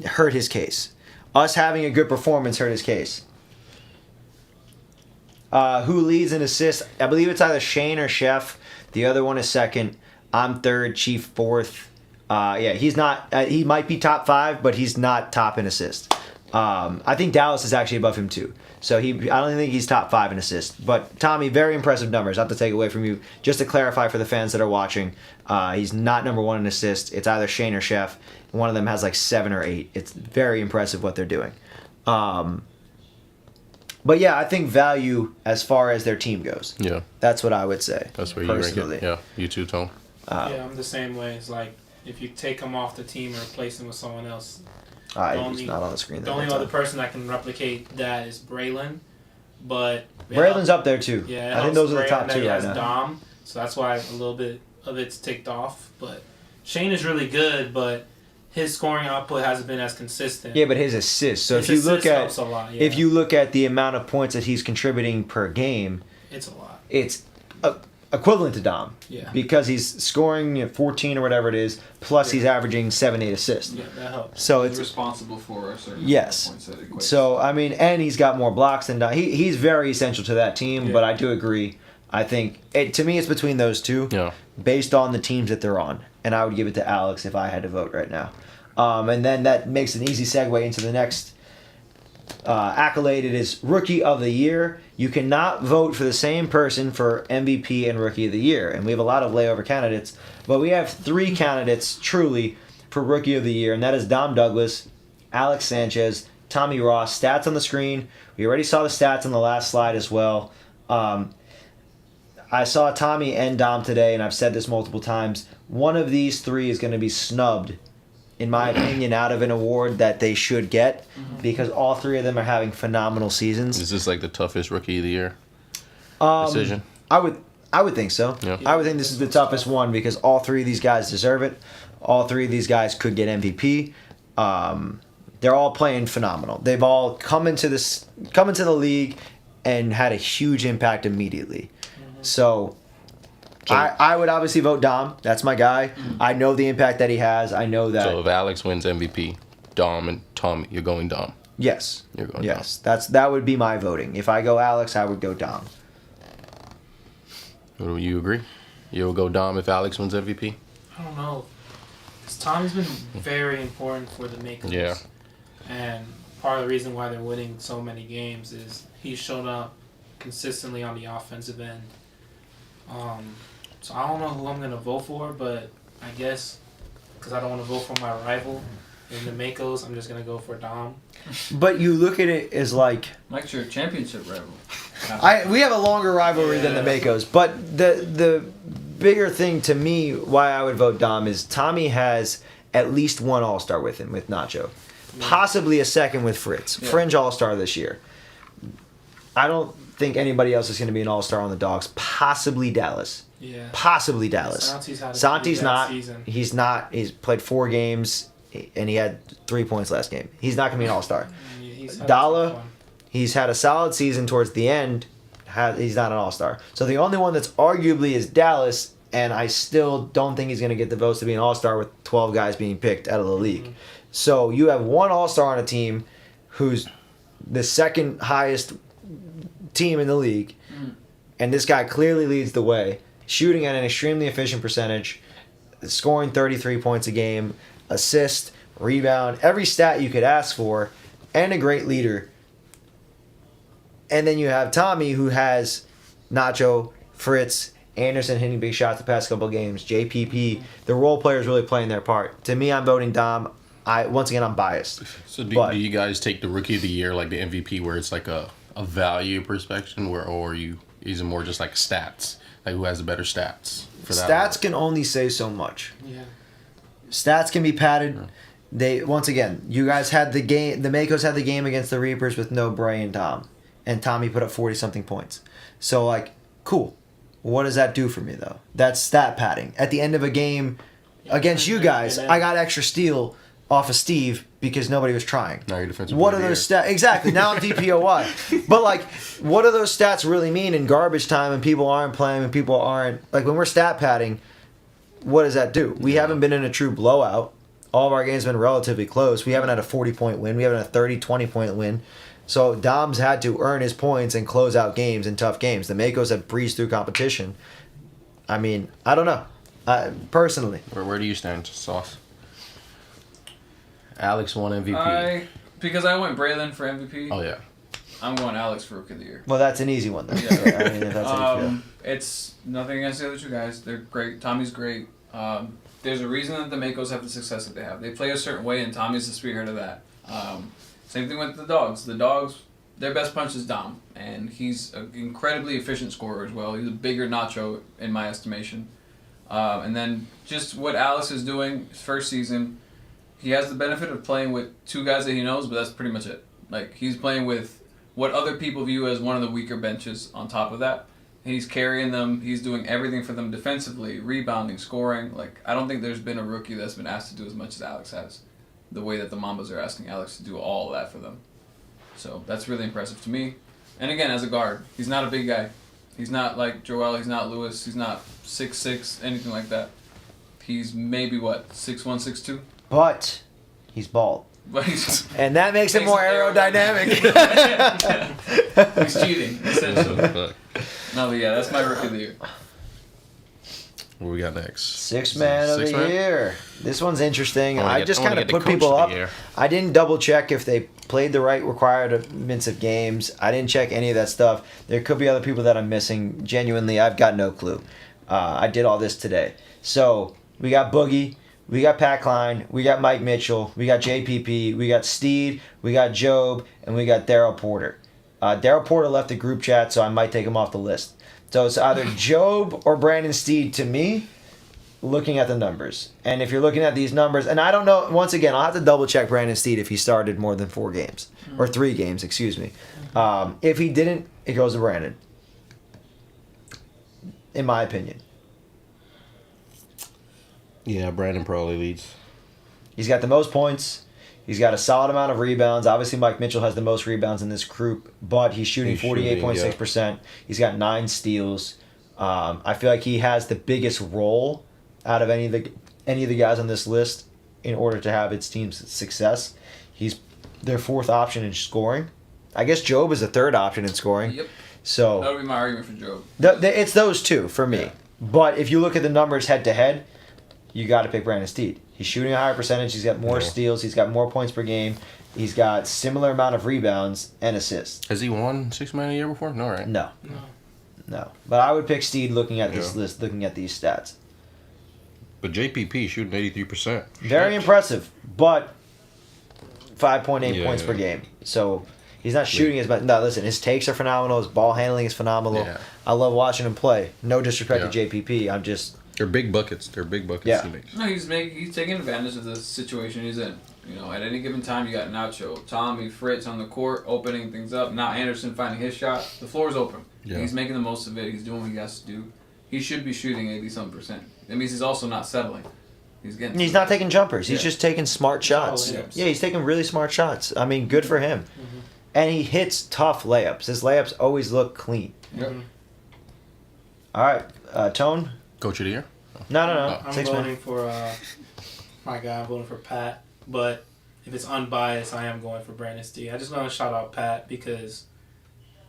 hurt his case. Us having a good performance hurt his case. Who leads in assists? I believe it's either Shane or Chef. The other one is second. I'm third. Chief fourth. Yeah, he's not. He might be top 5, but he's not top in assists. I think Dallas is actually above him too. So I don't think he's top 5 in assists. But Tommy, very impressive numbers. Not to take away from you. Just to clarify for the fans that are watching, he's not number 1 in assists. It's either Shane or Chef. One of them has like 7 or 8. It's very impressive what they're doing. But yeah, I think value as far as their team goes. Yeah, That's what I would say. that's where you rank personally. it. Yeah, you too, Tone. Yeah, I'm the same way. It's like if you take him off the team and replace him with someone else, He's not on the screen. the only other person that can replicate that is Braylon. But Braylon's up there too. Yeah, I think those are the Braylon top that 2 he right has now. Dom, so that's why a little bit of it's ticked off. But Shane is really good, but his scoring output hasn't been as consistent. Yeah, but his assists. So His if you look assists at helps a lot, yeah. if you look at the amount of points that he's contributing per game, It's a lot. it's equivalent to Dom. Yeah. Because he's scoring 14 or whatever it is, plus he's averaging 7-8 assists. Yeah, that helps. So He's it's responsible for a certain yes. points that equates. So I mean, and he's got more blocks than Dom. He's very essential to that team. Yeah. But I do agree. I think to me it's between those two, based on the teams that they're on, and I would give it to Alex if I had to vote right now. And then that makes an easy segue into the next accolade. It is Rookie of the Year. You cannot vote for the same person for MVP and Rookie of the Year, and we have a lot of layover candidates, but we have 3 candidates truly for Rookie of the Year, and that is Dom Douglas, Alex Sanchez, Tommy Ross. Stats on the screen. We already saw the stats on the last slide as well. I saw Tommy and Dom today, and I've said this multiple times. One of these 3 is going to be snubbed, in my opinion, out of an award that they should get, because all 3 of them are having phenomenal seasons. Is this like the toughest Rookie of the Year decision? I would think so. Yeah. I would think this is the toughest one because all 3 of these guys deserve it. All 3 of these guys could get MVP. They're all playing phenomenal. They've all come into the league and had a huge impact immediately. So I would obviously vote Dom. That's my guy. I know the impact that he has. I know that. So if Alex wins MVP, Dom and Tommy, you're going Dom. Yes. You're going yes. That would be my voting. If I go Alex, I would go Dom. Do you agree? You will go Dom if Alex wins MVP? I don't know. Because Tommy's been very important for the Makers. Yeah. And part of the reason why they're winning so many games is he's shown up consistently on the offensive end. So I don't know who I'm going to vote for, but I guess because I don't want to vote for my rival in the Makos, I'm just going to go for Dom. But you look at it as like... Mike's your championship rival. We have a longer rivalry than the Makos, but the bigger thing to me why I would vote Dom is Tommy has at least 1 All-Star with him, with Nacho. Possibly a second with Fritz. Yeah. Fringe All-Star this year. I don't think anybody else is going to be an All-Star on the Dogs. Possibly Dallas. Yeah. Possibly Dallas. Santi's not. Season. He's not. He's played 4 games, and he had 3 points last game. He's not going to be an All-Star. Dalla, he's had a solid season towards the end. He's not an All-Star. So the only one that's arguably is Dallas, and I still don't think he's going to get the votes to be an All-Star with 12 guys being picked out of the league. Mm-hmm. So you have 1 All-Star on a team who's the second highest team in the league, and this guy clearly leads the way, shooting at an extremely efficient percentage, scoring 33 points a game, assist, rebound, every stat you could ask for, and a great leader. And then you have Tommy, who has Nacho, Fritz, Anderson hitting big shots the past couple of games, JPP. The role players really playing their part. To me, I'm voting Dom. Once again, I'm biased. So do you guys take the Rookie of the Year, like the MVP, where it's like a value perspective, or is it more just like stats? Like who has the better stats for that? Stats can only say so much. Yeah. Stats can be padded. They once again, you guys had the game. The Makos had the game against the Reapers with no Bray and Tom, and Tommy put up 40-something points. So like, cool. What does that do for me though? That's stat padding. At the end of a game against you guys, I got extra steal off of Steve because nobody was trying. Now you're defensive. What are those stats? Exactly. Now I'm DPOY. But like, what do those stats really mean in garbage time when people aren't playing, when people aren't like when we're stat padding? What does that do? We haven't been in a true blowout. All of our games have been relatively close. We haven't had a 40-point win. We haven't had a 30, 20-point win. So Dom's had to earn his points and close out games in tough games. The Makos have breezed through competition. I mean, I don't know. Personally. Where do you stand, Sauce? Alex won MVP. Because I went Braylon for MVP. Oh yeah. I'm going Alex for Rookie of the Year. Well, that's an easy one then. Yeah. So, I mean, if that's how you feel. It's nothing against the other 2 guys. They're great. Tommy's great. There's a reason that the Makos have the success that they have. They play a certain way, and Tommy's the spearhead of that. Same thing with the Dogs. The Dogs, their best punch is Dom, and he's an incredibly efficient scorer as well. He's a bigger Nacho in my estimation. And then just what Alex is doing, his first season, he has the benefit of playing with 2 guys that he knows, but that's pretty much it. Like, he's playing with what other people view as one of the weaker benches on top of that. He's carrying them. He's doing everything for them defensively, rebounding, scoring. Like, I don't think there's been a rookie that's been asked to do as much as Alex has. The way that the Mambas are asking Alex to do all of that for them. So that's really impressive to me. And again, as a guard, he's not a big guy. He's not like Joel. He's not Lewis. He's not 6'6", anything like that. He's maybe what 6'1", 6'2". But he's bald. But he's And that makes it more aerodynamic. he's cheating essentially. Look, No, but yeah, that's my rookie of the year. what we got next? Sixth man of the Sixth man? year. This one's interesting. I wanna I get- just I wanna kind of get the put coach people of the up. year. I didn't double check if they played the right requirements of games. I didn't check any of that stuff. There could be other people that I'm missing. Genuinely, I've got no clue. I did all this today. So we got Boogie. We got Pat Klein, we got Mike Mitchell, we got JPP, we got Steed, we got Job, and we got Daryl Porter. Daryl Porter left the group chat, so I might take him off the list. So it's either Job or Brandon Steed to me, looking at the numbers. And if you're looking at these numbers, and I don't know, once again, I'll have to double check Brandon Steed if he started more than 4 games, or 3 games, excuse me. If he didn't, it goes to Brandon, in my opinion. Yeah, Brandon probably leads. He's got the most points. He's got a solid amount of rebounds. Obviously, Mike Mitchell has the most rebounds in this group, but he's shooting 48.6%. He's got 9 steals. I feel like he has the biggest role out of any of the guys on this list in order to have its team's success. He's their 4th option in scoring. I guess Job is the 3rd option in scoring. Yep. So That would be my argument for Job. it's those two for me. Yeah. But if you look at the numbers head to head, you got to pick Brandon Steed. He's shooting a higher percentage. He's got more steals. He's got more points per game. He's got similar amount of rebounds and assists. Has he won 6 man a year before? No, right? No. But I would pick Steed looking at this list, looking at these stats. But JPP shooting 83%. Very impressive, but 5.8 Yeah, points yeah. per game. So he's not shooting as much. No, listen, his takes are phenomenal. His ball handling is phenomenal. Yeah. I love watching him play. No disrespect Yeah. to JPP. I'm just... They're big buckets. They're big buckets Yeah. he makes. No, he's taking advantage of the situation he's in. You know, at any given time, you got Nacho, Tommy, Fritz on the court, opening things up. Now Anderson finding his shot. The floor's open. Yeah. He's making the most of it. He's doing what he has to do. He should be shooting 80-some%. That means he's also not settling. He's not taking jumpers. He's Yeah. just taking smart shots. layups. Yeah, he's taking really smart shots. I mean, good for him. And he hits tough layups. His layups always look clean. Yep. All right, Tone? Coach of the year? No. I'm Six voting man. for my guy. I'm voting for Pat. But if it's unbiased, I am going for Brandon Steed. I just want to shout out Pat because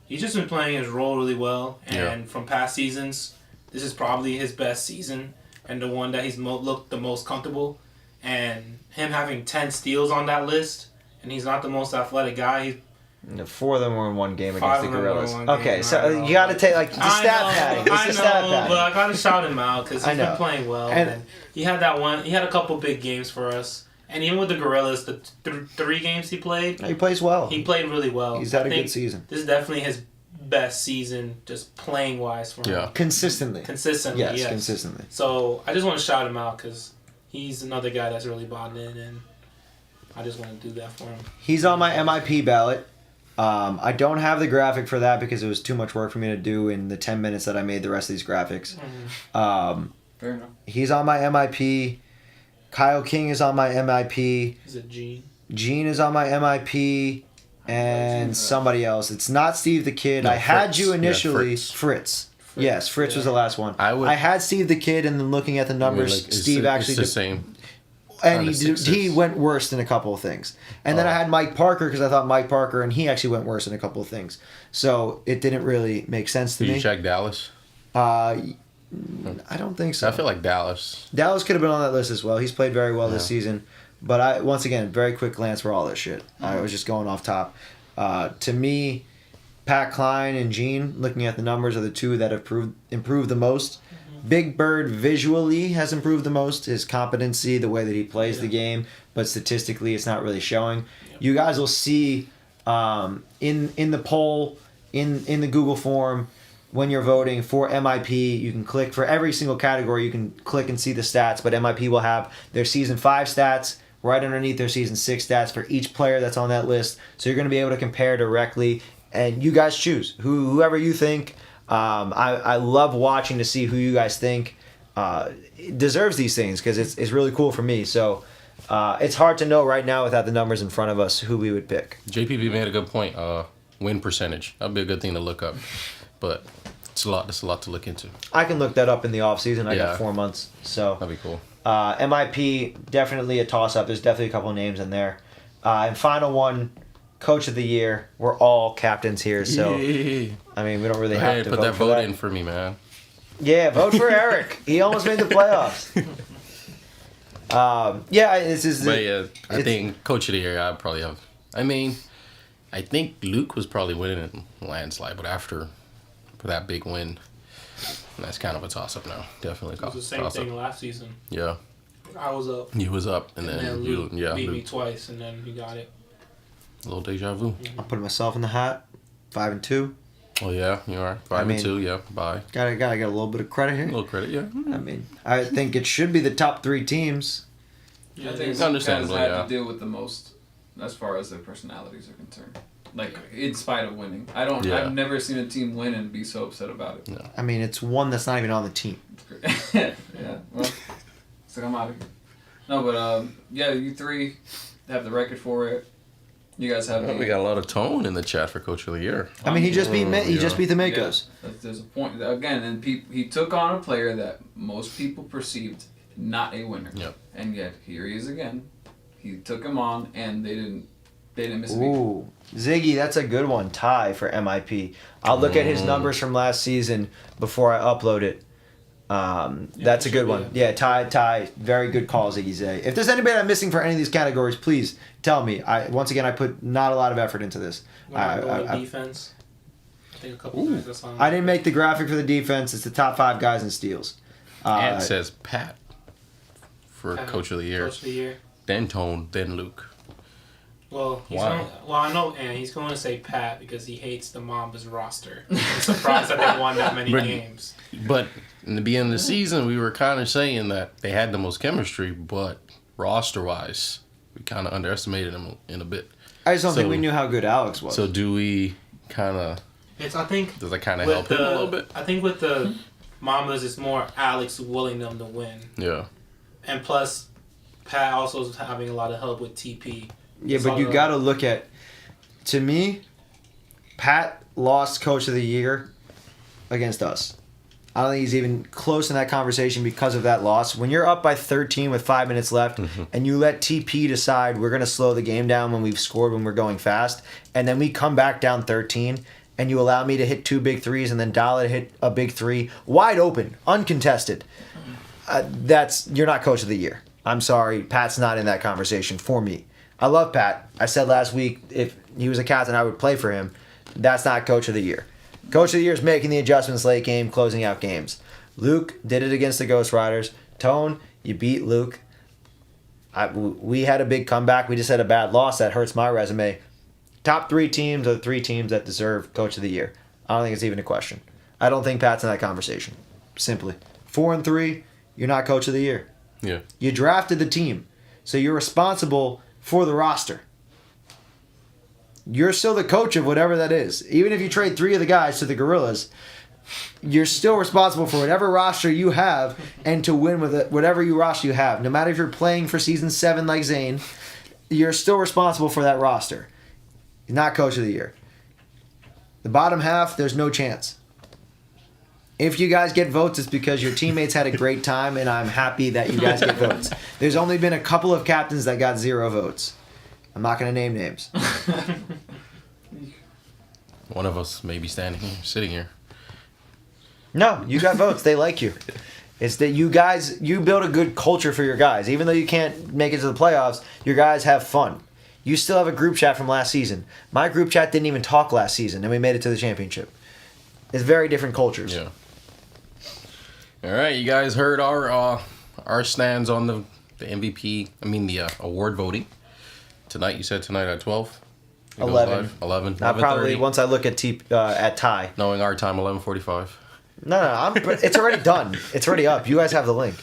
he's just been playing his role really well. And from past seasons, this is probably his best season and the one that he's looked the most comfortable. And him having 10 steals on that list, and he's not the most athletic guy. He's 4 of them were in one game 5 against the of them were in Gorillas. one Okay, game, so I know. you got to take like the stat padding. It's the stat padding. but I gotta shout him out because I he's know. been playing well. And- And he had that one. He had a couple big games for us, and even with the Gorillas, the 3 games he played, He plays well. he played really well. He's had I a think good season. This is definitely his best season, just playing wise for him. Yeah. Consistently. Consistently, Yes, consistently. So I just want to shout him out because he's another guy that's really bought in, and I just want to do that for him. He's on my MIP ballot. I don't have the graphic for that because it was too much work for me to do in the 10 minutes that I made the rest of these graphics. Fair enough. He's on my MIP. Kyle King is on my MIP. Is it Gene? Gene is on my MIP. And somebody else. It's not Steve the Kid. No, I had Fritz. you Yeah, initially. Fritz. Fritz. Yes, Fritz was the last one. I had Steve the Kid, and then looking at the numbers, Steve actually It's the same. and Kinda he success. went worse in a couple of things. And then I had Mike Parker because I thought Mike Parker, and he actually went worse in a couple of things. So it didn't really make sense to Did me. you check Dallas? I don't think so. I feel like Dallas. Dallas could have been on that list as well. He's played very well this season. But once again, very quick glance for all this shit. I was just going off top. To me, Pat Klein and Gene, looking at the numbers, are the two that have improved the most. Big Bird visually has improved the most. His competency, the way that he plays the game, but statistically, it's not really showing. You guys will see in the poll, in the Google form, when you're voting for MIP, you can click for every single category. You can click and see the stats, but MIP will have their season 5 stats right underneath their season 6 stats for each player that's on that list. So you're going to be able to compare directly, and you guys choose whoever you think. I love watching to see who you guys think deserves these things because it's really cool for me. So it's hard to know right now without the numbers in front of us who we would pick. JPP made a good point. Win percentage. That'd be a good thing to look up. But It's a lot. That's a lot to look into. I can look that up in the off season. I Yeah. got 4 months, so That'd be cool. MIP definitely a toss up. There's definitely a couple of names in there. And final one, Coach of the Year. We're all captains here, so I mean we don't really have Hey, to put vote that for vote that. in for me, man. Yeah, vote for Eric. He almost made the playoffs. Yeah, this is. But yeah, I it's- think Coach of the Year, I'd probably have. I mean, I think Luke was probably winning in landslide, but after that big win, that's kind of a toss up now. Definitely It was the same toss thing up. last season. Yeah, I was up, he was up, and and then then you, Luke yeah, beat me Luke, twice, and then he got it. a little deja vu. I'm putting myself in the hat. 5-2. Oh yeah, you are 5 mean- and 2. Yeah, bye. Gotta get a little bit of credit A here. little credit, yeah. I mean, I think it should be the top 3 teams. Yeah, I think It's these guys understandable, had yeah. to deal with the most as far as their personalities are concerned. Like, in spite of winning. I've never seen a team win and be so upset about it. I mean, it's one that's not even on the team. Yeah, well, it's like I'm out of here. No, but, yeah, you three have the record for it. You guys have We got a lot of tone in the chat for Coach of the Year. I mean, he just beat he just beat the Makos. There's a point. Again, and he took on a player that most people perceived not a winner. Yep. And yet, here he is again. He took him on, and they didn't miss a beat. Ooh, Ziggy, that's a good one. Tie for MIP. I'll look at his numbers from last season before I upload it. That's a good one. Yeah, tie. Very good call, Ziggy Zay. If there's anybody I'm missing for any of these categories, please tell me. Once again, I put not a lot of effort into this. When I go to defense, I think a couple guys. That's on. I didn't make the graphic for the defense. It's the top 5 guys in steals. And it says Pat for Pat, Coach of the Year. Coach of the Year. Then Tone, then Luke. Well, Why? I know, and he's going to say Pat because he hates the Mambas roster. I'm surprised that they won that many But- games. But in the beginning of the season, we were kind of saying that they had the most chemistry, but roster-wise, we kind of underestimated them in a bit. I just don't think So- we knew how good Alex was. So do we kind of, I think does that kind of with help him a little bit? I think with the Mambas, it's more Alex willing them to win, Yeah. and plus Pat also is having a lot of help with TP. Yeah, It's but all you the- got to look at. To me, Pat lost Coach of the Year against us. I don't think he's even close in that conversation because of that loss. When you're up by 13 with 5 minutes left, and you let TP decide we're going to slow the game down when we've scored when we're going fast, and then we come back down 13, and you allow me to hit 2 big threes, and then Dalla to hit a big 3, wide open, uncontested. You're not Coach of the Year. I'm sorry, Pat's not in that conversation for me. I love Pat. I said last week if he was a captain, I would play for him. That's not Coach of the Year. Coach of the Year is making the adjustments late game, closing out games. Luke did it against the Ghost Riders. Tone, you beat Luke. We had a big comeback. We just had a bad loss. That hurts my resume. Top 3 teams are the 3 teams that deserve Coach of the Year. I don't think it's even a question. I don't think Pat's in that conversation. Simply. 4-3, you're not Coach of the Year. Yeah. You drafted the team. So you're responsible for the roster. You're still the coach of whatever that is. Even if you trade 3 of the guys to the Gorillas, you're still responsible for whatever roster you have and to win with it, whatever roster you have. No matter if you're playing for season 7 like Zane, you're still responsible for that roster. You're not Coach of the Year. The bottom half, there's no chance. If you guys get votes, it's because your teammates had a great time, and I'm happy that you guys get votes. There's only been a couple of captains that got 0 votes. I'm not going to name names. One of us may be standing here, sitting here. No, you got votes. They like you. It's that you build a good culture for your guys. Even though you can't make it to the playoffs, your guys have fun. You still have a group chat from last season. My group chat didn't even talk last season, and we made it to the championship. It's very different cultures. Yeah. All right, you guys heard our stands on the MVP. I mean the award voting tonight. You said tonight at 12. It goes 11. live. 11. Probably 11:30. once I look at tie. Knowing our time, 11:45. No, it's already done. It's already up. You guys have the link.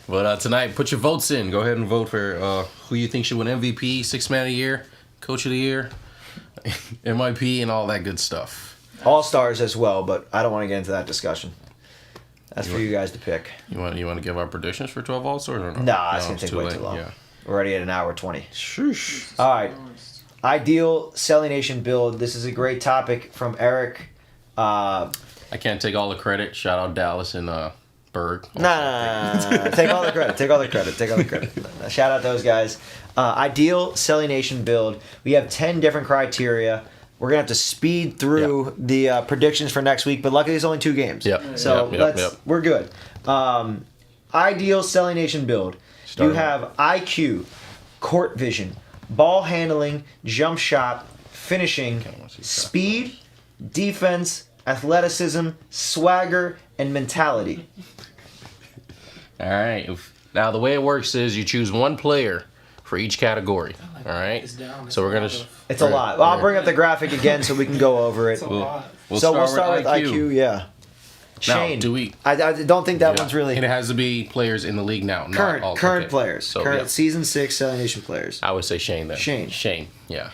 But tonight, put your votes in. Go ahead and vote for who you think should win MVP, 6th Man of the Year, Coach of the Year, MIP, and all that good stuff. All stars as well, but I don't want to get into that discussion. That's for you guys to pick. You want to give our predictions for 12 All Stars or no? Nah, it's gonna it's take too way late. too long. Yeah. We're already at an hour 20. Shush. All right. Ideal Selling Nation build. This is a great topic from Eric. I can't take all the credit. Shout out Dallas and Berg. Nah. Take all the credit. Take all the credit. Shout out those guys. Ideal Selly Nation build. We have 10 different criteria. We're going to have to speed through the predictions for next week, but luckily it's only 2 games. Yep. So we're good. Ideal Selly Nation build. You have IQ, court vision, ball handling, jump shot, finishing, speed, defense, athleticism, swagger, and mentality. All right. Now the way it works is you choose one player for each category. All right. So we're gonna. It's a lot. Well, I'll bring up the graphic again so we can go over it. We'll start with IQ. Yeah. Shane, now, do we? I don't think that one's really. And it has to be players in the league now. Not all, current okay. players. So, current season 6 Selly Nation players. I would say Shane then. Shane. Yeah.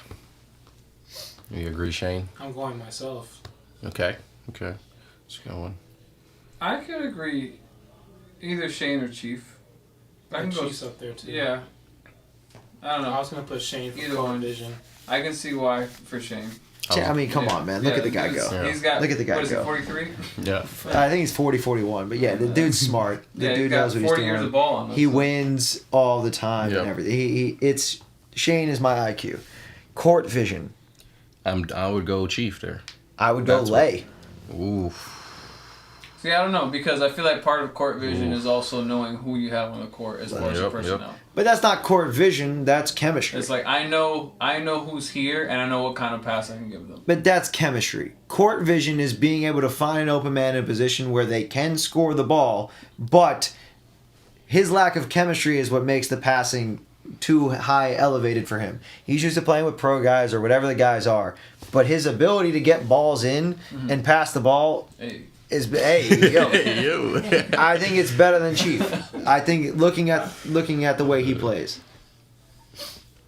You agree, Shane? I'm going myself. Okay. Let's go on. I could agree, either Shane or Chief. I can go Chief's up there too. Yeah. I don't know. I was gonna put Shane for Either court one. vision. I can see why for Shane. I mean, come on, man. Look at the guy go. Yeah. He's got. Look at the guy what is go. He, 43? Yeah. I think he's 40, 41. But yeah, the dude's smart. The dude knows what he's 40 doing. years of ball on us. He wins all the time and everything. It's Shane is my IQ. Court vision. I would go Chief there. I would go Lay. Ooh. See, I don't know, because I feel like part of court vision is also knowing who you have on the court as far as your personnel. But that's not court vision. That's chemistry. It's like I know who's here and I know what kind of pass I can give them. But that's chemistry. Court vision is being able to find an open man in a position where they can score the ball, but his lack of chemistry is what makes the passing too high elevated for him. He's used to playing with pro guys or whatever the guys are, but his ability to get balls in and pass the ball is yo. I think it's better than Chief. I think looking at the way he plays.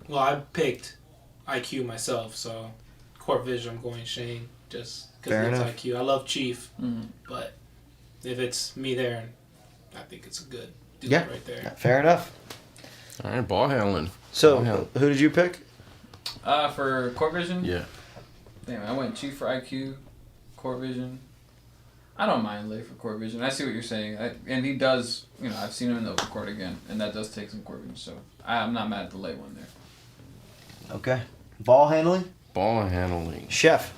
Well, I picked IQ myself, so court vision I'm going Shane just because it's enough. IQ. I love Chief, but if it's me there, I think it's a good dude right there. Fair enough. All right, ball handling. So, who did you pick? For court vision? Yeah. Damn, I went Chief for IQ, court vision. I don't mind Lay for court vision. I see what you're saying. And he does, I've seen him in the open court again, and that does take some court vision, so I'm not mad at the Lay one there. Okay. Ball handling? Ball handling. Chef.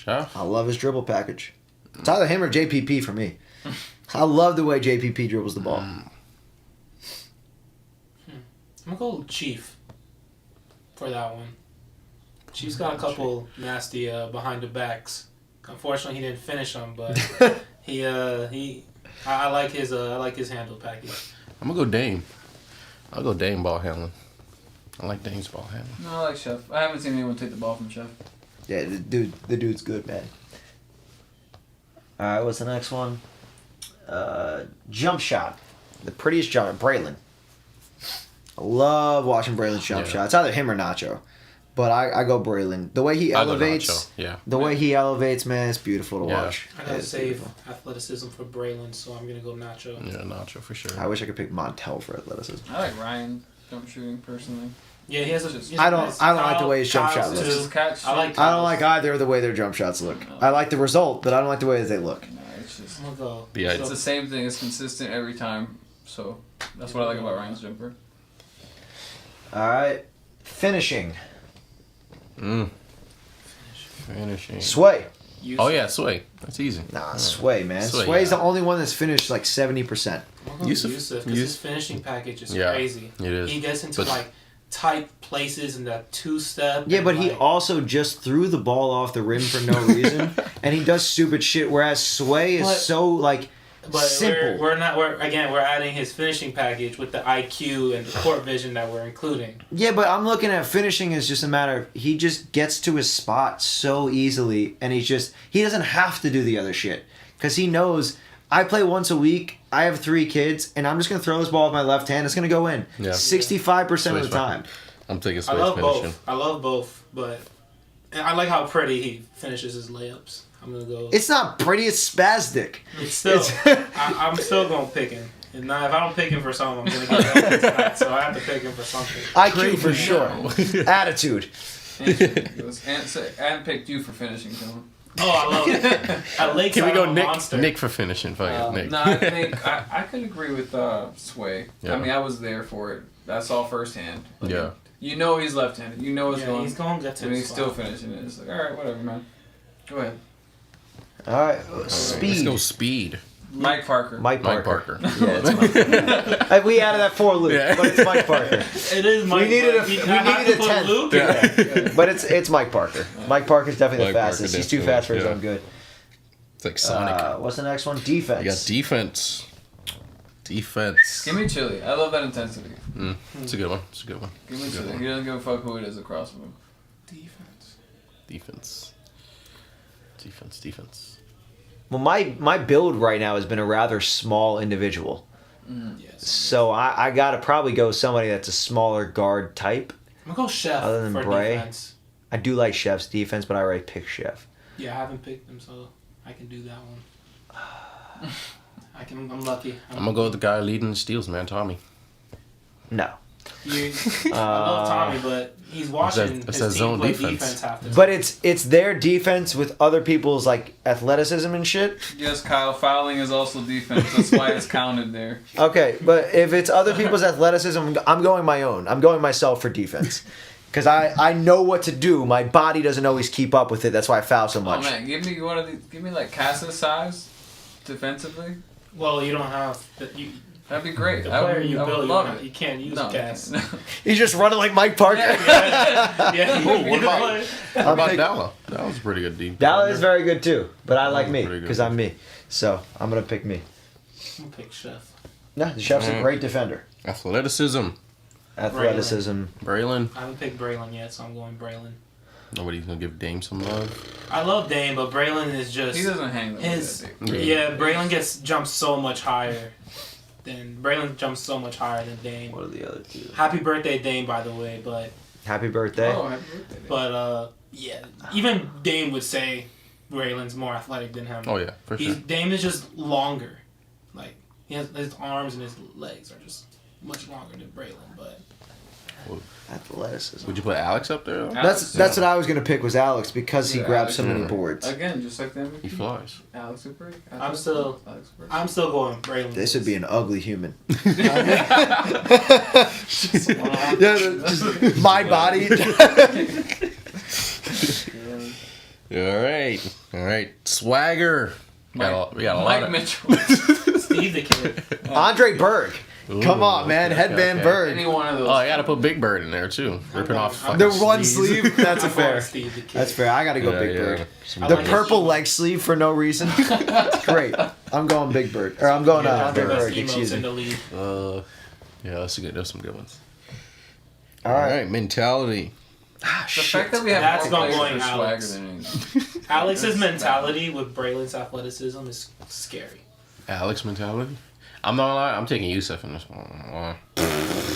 I love his dribble package. It's either him or JPP for me. I love the way JPP dribbles the ball. I'm gonna go Chief for that one. Chief's got a couple nasty behind the backs. Unfortunately, he didn't finish them, but I like his handle package. I'm gonna go Dame. I'll go Dame ball handling. I like Dame's ball handling. No, I like Chef. I haven't seen anyone take the ball from Chef. Yeah, the dude's good, man. All right, what's the next one? Jump shot. The prettiest jump, Braylon. I love watching Braylon's jump shot. It's either him or Nacho. But I go Braylon. The way he elevates, way he elevates, man, it's beautiful to watch. I gotta save athleticism for Braylon, so I'm gonna go Nacho. Yeah, Nacho for sure. I wish I could pick Montel for athleticism. I like Ryan jump shooting personally. Yeah, he has a. I don't like the way his jump shot looks. I don't like either of the way their jump shots look. I like the result, but I don't like the way that they look. No, it's just it's the same thing. It's consistent every time. So that's what I like about Ryan's jumper. All right, finishing. Finishing. Sway. Oh yeah, Sway. That's easy. Nah, Sway, man. Sway's the only one that's finished like 70%. Yusuf, because his finishing package is crazy. It is. He gets into tight places in that two-step. Yeah, but he also just threw the ball off the rim for no reason, and he does stupid shit. Whereas Sway is simple. We're adding his finishing package with the IQ and the court vision that we're including. Yeah, but I'm looking at finishing as just a matter of he just gets to his spot so easily, and he doesn't have to do the other shit because he knows I play once a week. I have 3 kids, and I'm just gonna throw this ball with my left hand. It's gonna go in 65% of the time. I'm taking Sway's finishing. I love both, but I like how pretty he finishes his layups. I'm gonna go. It's not pretty. It's spastic. It's still. I'm still gonna pick him. And now, if I don't pick him for something, I'm gonna get him tonight. So I have to pick him for something. IQ for sure. Attitude. And picked you for finishing, Dylan. Oh, I love it. At Lakeside, Can we go I'm a Nick? monster. Nick for finishing. Fuck it, Nick. No, I think I can agree with Sway. Yeah. I mean, I was there for it. I saw firsthand. Like, Yeah. You know he's left-handed. You know it's going. He's going to get to and the he's still finishing it. It's like, all right, whatever, man. Go ahead. All right, Let's speed. go speed. Mike Parker. Mike Mike Parker. Parker. Yeah, it's Mike. We added that for Luke, Yeah. but it's Mike Parker. It is Mike. We needed but we I have needed to a put 10. Luke. Yeah. But it's Mike Parker. Mike Parker's definitely the Mike Parker, fastest. He's too definitely, fast for his yeah. own good. It's like Sonic. What's the next one? Defense. You got defense. Defense. Give me Chili. I love that intensity. It's a good one. It's a good one. Give me It's a good Chili. one. He doesn't give a fuck who it is across from him. Defense. Defense. Well, my build right now has been a rather small individual. Yes. So I got to probably go somebody that's a smaller guard type. I'm going to go Chef Other than for Bray. defense. I do like Chef's defense, but I already picked Chef. Yeah, I haven't picked him, so I can do that one. I'm lucky. I'm gonna go with the guy leading the steals, man, Tommy. No. I love Tommy, but he's watching It's his that team zone play defense. defense half the time. But it's their defense with other people's like athleticism and shit. Yes, Kyle. Fouling is also defense. That's why it's counted there. Okay, but if it's other people's athleticism, I'm going my own. I'm going myself for defense. Because I know what to do. My body doesn't always keep up with it. That's why I foul so Oh much. man, give me one of these. Give me like Cass's size, defensively. Well, you don't have That'd be great. the I player would, you I would build. love You it. can't use No, gas. no. He's just running like Mike Parker. Yeah. Oh, what about- I'm What about pick- Dalla? That was pretty good deep. Dallas is very good too, but I like was me pretty good. because I'm me. So I'm gonna pick me. I'm gonna pick Chef. No, the Chef's a great defender. Athleticism. Athleticism. Braylon. I haven't picked Braylon yet, so I'm going Braylon. Nobody's gonna give Dame some love. I love Dame, but Braylon is just He doesn't hang the way his. that big. Yeah, Braylon jumps so much higher than Dame. What are the other two? Happy birthday, Dame, by the way. But Happy birthday. Oh, happy birthday. yeah, even Dame would say Braylon's more athletic than him. Oh yeah, for sure. Dame is just longer. Like his arms and his legs are just much longer than Braylon. But Athleticism. Would you put Alex up there? Though? That's what I was gonna pick was Alex because he Yeah, grabs Alex. so many Yeah. boards. Again, just like them. He flies. Alex Super. I'm still going Braylon. This would be an ugly human. Just My body. All right. Swagger. We got a lot Mike of. Mitchell. Steve the Kid. Andre Berg. Come on, man. okay, Headband okay. Berg. Any one of those. Oh, I gotta put Big Bird in there too. Ripping off fucking The one sleeves. sleeve. That's a I'm going fair. Steve the Kid. That's fair. I gotta go Big Bird. Some I The like purple his- leg sleeve for no reason. It's great. I'm going Big Bird. Or I'm going Yeah, Andre the best Berg. Excuse emotes in me. the league. Yeah, that's a good. There's some good ones. All right. Mentality. The fact that we have That's more not players going with swagger Alex. than anyone. Alex's mentality with Braylon's athleticism is scary. Alex mentality. I'm not gonna lie. I'm taking Yusuf in this one.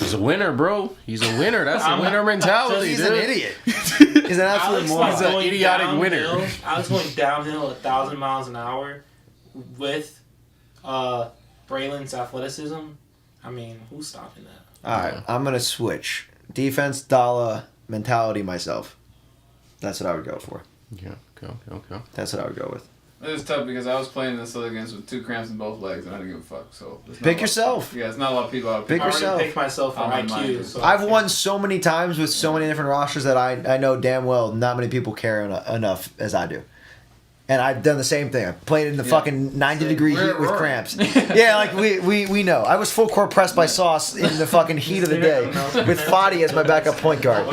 He's a winner, bro. He's a winner. That's a winner mentality, He's dude. an idiot. He's an absolute Alex moron. He's an going idiotic winner. downhill- Alex going downhill 1,000 miles an hour with Braylon's athleticism. I mean, who's stopping that? All right. I'm gonna switch defense, Dalla, mentality, myself. That's what I would go for. Yeah, go. That's what I would go with. It was tough because I was playing this other games with 2 cramps in both legs and I didn't give a fuck. So there's not Pick a lot- yourself. Yeah, it's not a lot of people out Pick I already yourself. picked myself for I'm on IQ. mine. So I've won so many times with so many different rosters that I know damn well not many people care enough as I do. And I've done the same thing. I played in the fucking 90-degree We're- heat with we're- cramps. Yeah, like we know. I was full court pressed by Sauce in the fucking heat of the day with Fadi as my backup point guard.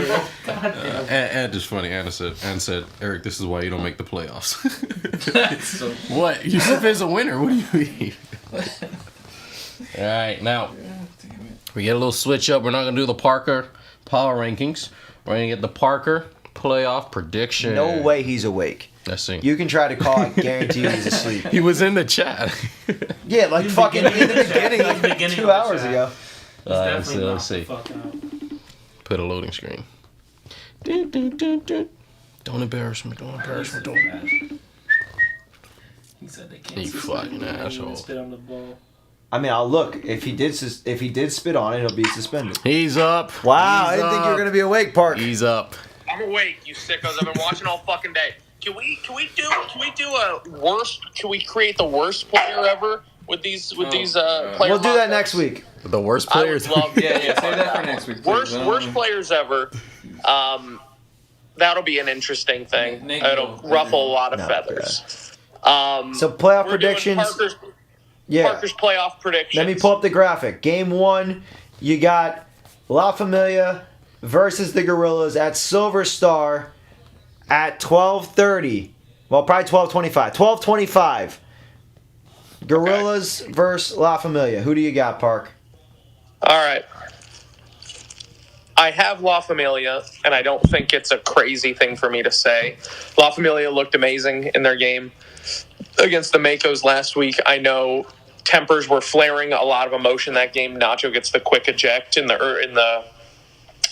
God damn. And just funny. Anna said, Eric, this is why you don't make the playoffs. So, What? Yusuf is a winner. What do you mean? All right, now we get a little switch up. We're not gonna do the Parker power rankings. We're gonna get the Parker playoff prediction. No way he's awake. Let's see. You can try to call. I guarantee you he's asleep. He was in the chat. Yeah, like In the fucking in the beginning of the beginning, chat. like In the beginning 2 of the hours chat. ago. He's Let's definitely see. knocked Let's the see. fuck out. Put a loading screen. Don't embarrass me. Don't embarrass me. Don't. He said they can't You see fucking something. asshole. Spit on the ball. I mean, I'll look. If he did spit on it, he'll be suspended. He's up. Wow, I He's didn't think you were up. gonna be awake, Park. He's up. I'm awake, you sickos. I've been watching all fucking day. Can we do a worst? Can we create the worst player ever with these player? We'll do that mock-ups? next week. The worst I would players. love. Yeah, save that for next week. Please. Worst players ever. That'll be an interesting thing. Nate It'll will. ruffle a lot of No, feathers. So playoff We're predictions. doing Yeah. Parker's playoff predictions. Let me pull up the graphic. Game 1, you got La Familia versus the Gorillas at Silver Star at 12:30. Well, probably 12:25. 12:25. Gorillas versus La Familia. Who do you got, Park? All right. I have La Familia, and I don't think it's a crazy thing for me to say. La Familia looked amazing in their game against the Makos last week. I know tempers were flaring, a lot of emotion that game. Nacho gets the quick eject in the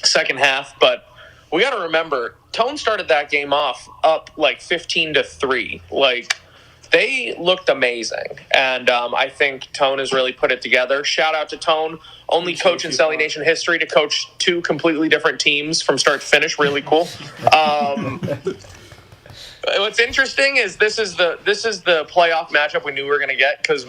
second half, but we got to remember, Tone started that game off up like 15-3. Like, they looked amazing, and I think Tone has really put it together. Shout out to Tone, only coach in Celly Nation history to coach two completely different teams from start to finish. Really cool. What's interesting is this is the playoff matchup we knew we were going to get because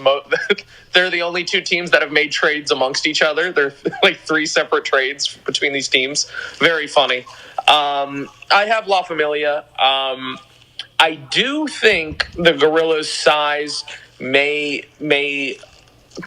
they're the only two teams that have made trades amongst each other. They're like 3 separate trades between these teams. Very funny. I have La Familia. I do think the Gorillas' size may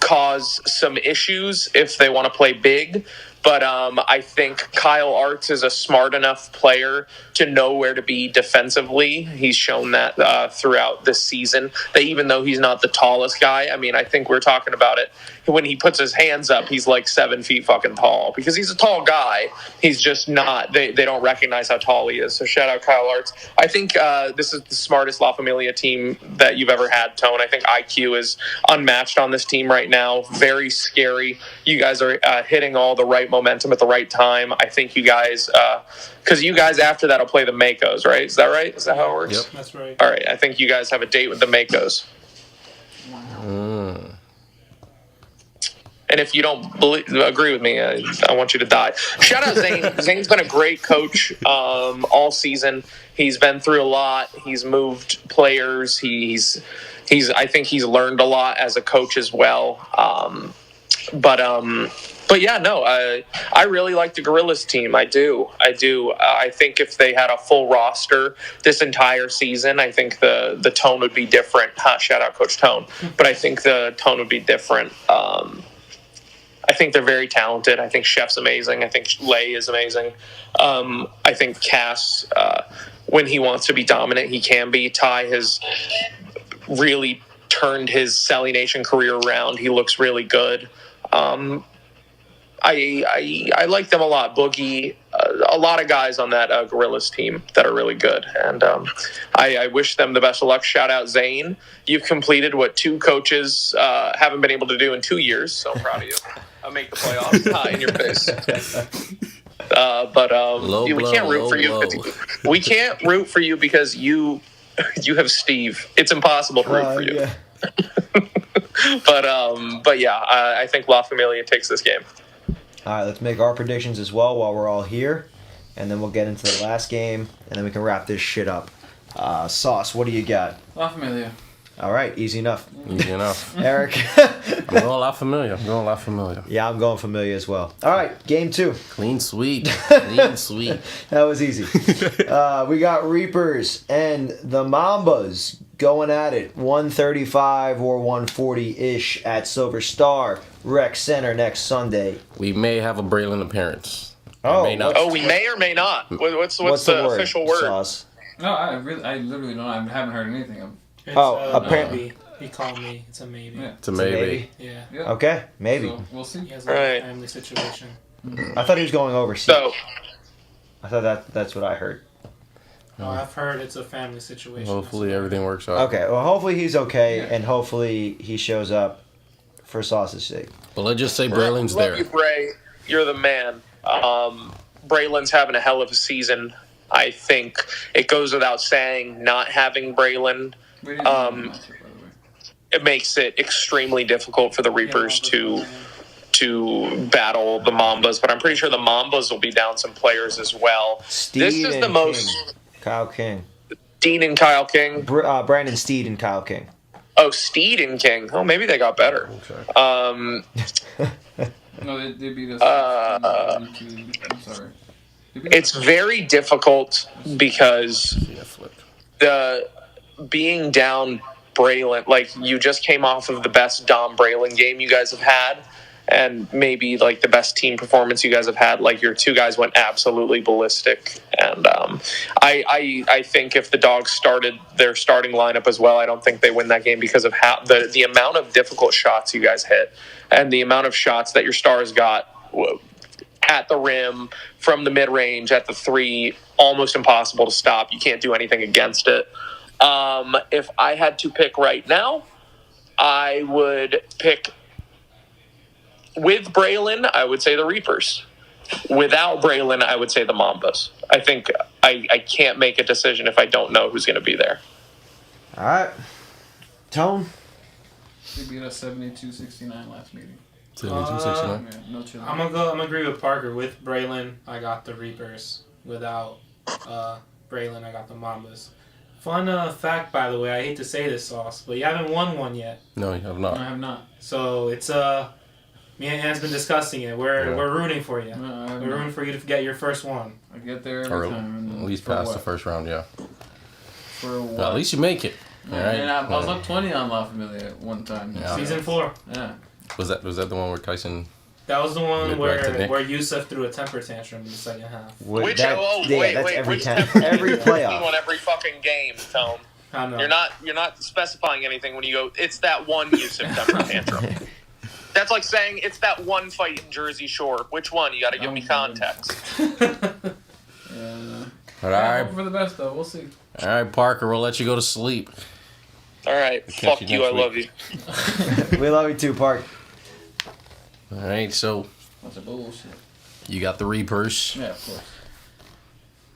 cause some issues if they want to play big. But I think Kyle Arts is a smart enough player to know where to be defensively. He's shown that throughout this season, that even though he's not the tallest guy, I mean, I think we're talking about it. When he puts his hands up, he's like 7 feet fucking tall because he's a tall guy. He's just not, they don't recognize how tall he is. So shout out Kyle Arts. I think this is the smartest La Familia team that you've ever had, Tone. I think IQ is unmatched on this team right now. Very scary. You guys are hitting all the right momentum at the right time. I think you guys, because you guys after that will play the Makos, right? Is that right? Is that how it works? Yep. That's right. All right. I think you guys have a date with the Makos. And if you don't agree with me, I want you to die. Shout out Zane. Zane's been a great coach all season. He's been through a lot. He's moved players. I think he's learned a lot as a coach as well. But yeah, no, I really like the Gorillas team. I do. I think if they had a full roster this entire season, I think the tone would be different. Shout out Coach Tone. But I think the tone would be different. I think they're very talented. I think Chef's amazing. I think Lay is amazing. I think Cass, when he wants to be dominant, he can be. Ty has really turned his Celly Nation career around. He looks really good. I like them a lot. Boogie, a lot of guys on that Gorillas team that are really good. And I wish them the best of luck. Shout out Zane. You've completed what 2 coaches haven't been able to do in 2 years. So I'm proud of you. I'll make the playoffs in your face. We can't root for you. We can't root for you because you have Steve. It's impossible to root for you. Yeah. But yeah, I think La Familia takes this game. All right, let's make our predictions as well while we're all here, and then we'll get into the last game, and then we can wrap this shit up. Sauce, what do you got? La Familia. All right, easy enough. Easy enough. Eric? I'm going La Familia. Yeah, I'm going Familia as well. All right, game 2. Clean sweep. Clean sweep. That was easy. We got Reapers and the Mambas going at it. 135 or 140-ish at Silver Star Rec Center next Sunday. We may have a Braylon appearance. Oh, may not. Oh, we may or may not. What's the word, official word? Sauce? No, I literally don't. I haven't heard anything. It's, apparently. maybe. He called me. It's a maybe. Yeah. It's a maybe. Yeah. Yeah. Okay, maybe. So we'll see. He has Right. a family situation. I thought he was going overseas. So I thought that's what I heard. No, I've heard it's a family situation. Hopefully everything works out. Okay, well, hopefully he's okay, Yeah. and hopefully he shows up for Sauce's sake. But let's just say Braylon's love there. you, Bray. You're the man. Braylon's having a hell of a season. I think it goes without saying, not having Braylon, We didn't do the matchup, by the way. it makes it extremely difficult for the Reapers to battle the Mambas. But I'm pretty sure the Mambas will be down some players as well. Steve This is and the most. King. Kyle King. Dean and Kyle King. Brandon Steed and Kyle King. Oh, Steed and King. Oh, maybe they got better. No, they beat us. I'm sorry. It's very difficult because being down Braylon, like you just came off of the best Dom Braylon game you guys have had, and maybe like the best team performance you guys have had. Like your two guys went absolutely ballistic, and I think if the Dogs started their starting lineup as well, I don't think they win that game because of how the amount of difficult shots you guys hit and the amount of shots that your stars got at the rim, from the mid-range, at the three, almost impossible to stop. You can't do anything against it. If I had to pick right now, I would pick, with Braylon, I would say the Reapers. Without Braylon, I would say the Mambas. I think I can't make a decision if I don't know who's going to be there. All right. Tone? They beat us 72-69 last meeting. 72-69. Yeah, no chill. I'm gonna agree with Parker. With Braylon, I got the Reapers. Without Braylon, I got the Mambas. Fun fact, by the way, I hate to say this, Sauce, but you haven't won one yet. No, you have No, I not. have not. So it's me and Anne's been discussing it. We're rooting for you. No, I have We're not. rooting for you to get your first one. I get there Or every time. at least For past what? the first round, yeah. For what? Well, at least you make it. All right. And I was up 20 on La Familia at one time. Yeah. Season 4. Yeah. Was that the one where Tyson? That was the one Mid-right to Nick. where Yusuf threw a temper tantrum in the second half. Wait, that's every which time, temper every tantrum playoff. you on every fucking game, Tone. I know. You're not specifying anything when you go, it's that one Yusuf temper tantrum. That's like saying it's that one fight in Jersey Shore. Which one? You got to give me context. Yeah. All right, Hope for the best though. We'll see. all right, Parker. We'll let you go to sleep. All right, catch fuck you you. I next love you. We love you too, Park. All right, so That's a bullshit. you got the Reapers. Yeah, of course.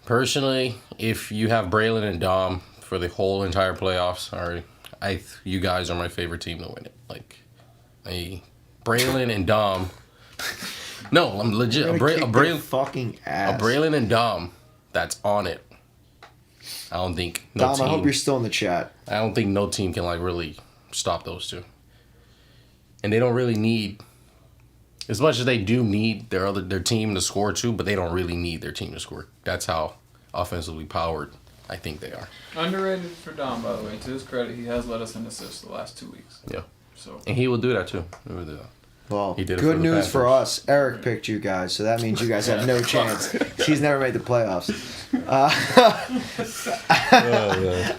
Personally, if you have Braylon and Dom for the whole entire playoffs, you guys are my favorite team to win it. Like, Braylon and Dom. No, I'm legit. A Braylon fucking ass. Braylon and Dom. That's on it. I don't think Dom, I hope you're still in the chat. I don't think no team can like really stop those two. And they don't really need, as much as they do need their team to score too, but they don't really need their team to score. That's how offensively powered I think they are. Underrated for Dom, by the way. To his credit, he has led us in assists the last 2 weeks. Yeah. So And he will do that too. He will do that. Well, He did it good for the news for Panthers. us. Eric picked you guys, so that means you guys have no chance. She's never made the playoffs.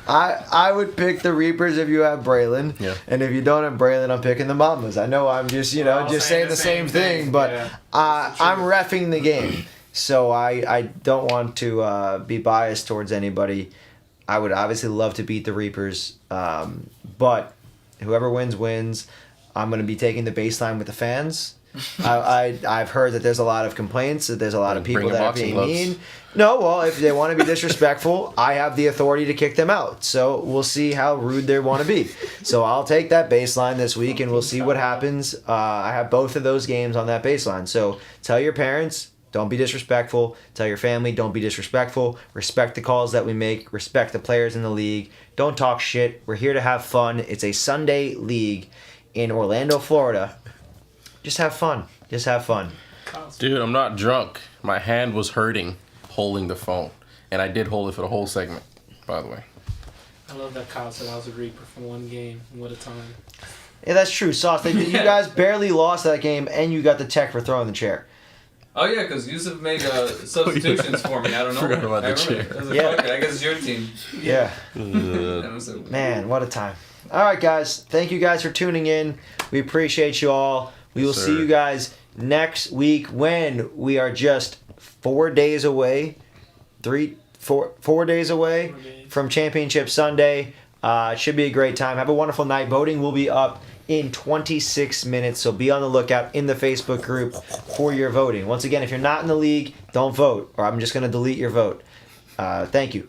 I would pick the Reapers if you have Braylon. Yeah. And if you don't have Braylon, I'm picking the Mamas. I know I'm just, We're all just saying saying the same thing, but yeah. I'm reffing the game. So I don't want to be biased towards anybody. I would obviously love to beat the Reapers, but whoever wins. I'm going to be taking the baseline with the fans. I've heard that there's a lot of complaints, that there's a lot of people Bring a that are boxing being gloves. mean. No, well, if they want to be disrespectful, I have the authority to kick them out. So we'll see how rude they want to be. So I'll take that baseline this week, and we'll see what happens. I have both of those games on that baseline. So tell your parents, don't be disrespectful. Tell your family, don't be disrespectful. Respect the calls that we make. Respect the players in the league. Don't talk shit. We're here to have fun. It's a Sunday league in Orlando, Florida. Just have fun. Just have fun. Dude, I'm not drunk. My hand was hurting holding the phone. And I did hold it for the whole segment, by the way. I love that Kyle said I was a Reaper for one game. What a time. Yeah, that's true. Sauce, you guys barely lost that game, and you got the tech for throwing the chair. Oh yeah, because Yusuf made substitutions for me. I don't know. Forgot about the I remember. chair. I was like, Yeah. "Fuck it, I guess it's your team. Yeah. That was a- Man, what a time. All right, guys. Thank you guys for tuning in. We appreciate you all. We will Yes, see sir. you guys next week when we are just 4 days away. 4 days away from Championship Sunday. It should be a great time. Have a wonderful night. Voting will be up in 26 minutes, so be on the lookout in the Facebook group for your voting. Once again, if you're not in the league, don't vote, or I'm just going to delete your vote. Thank you.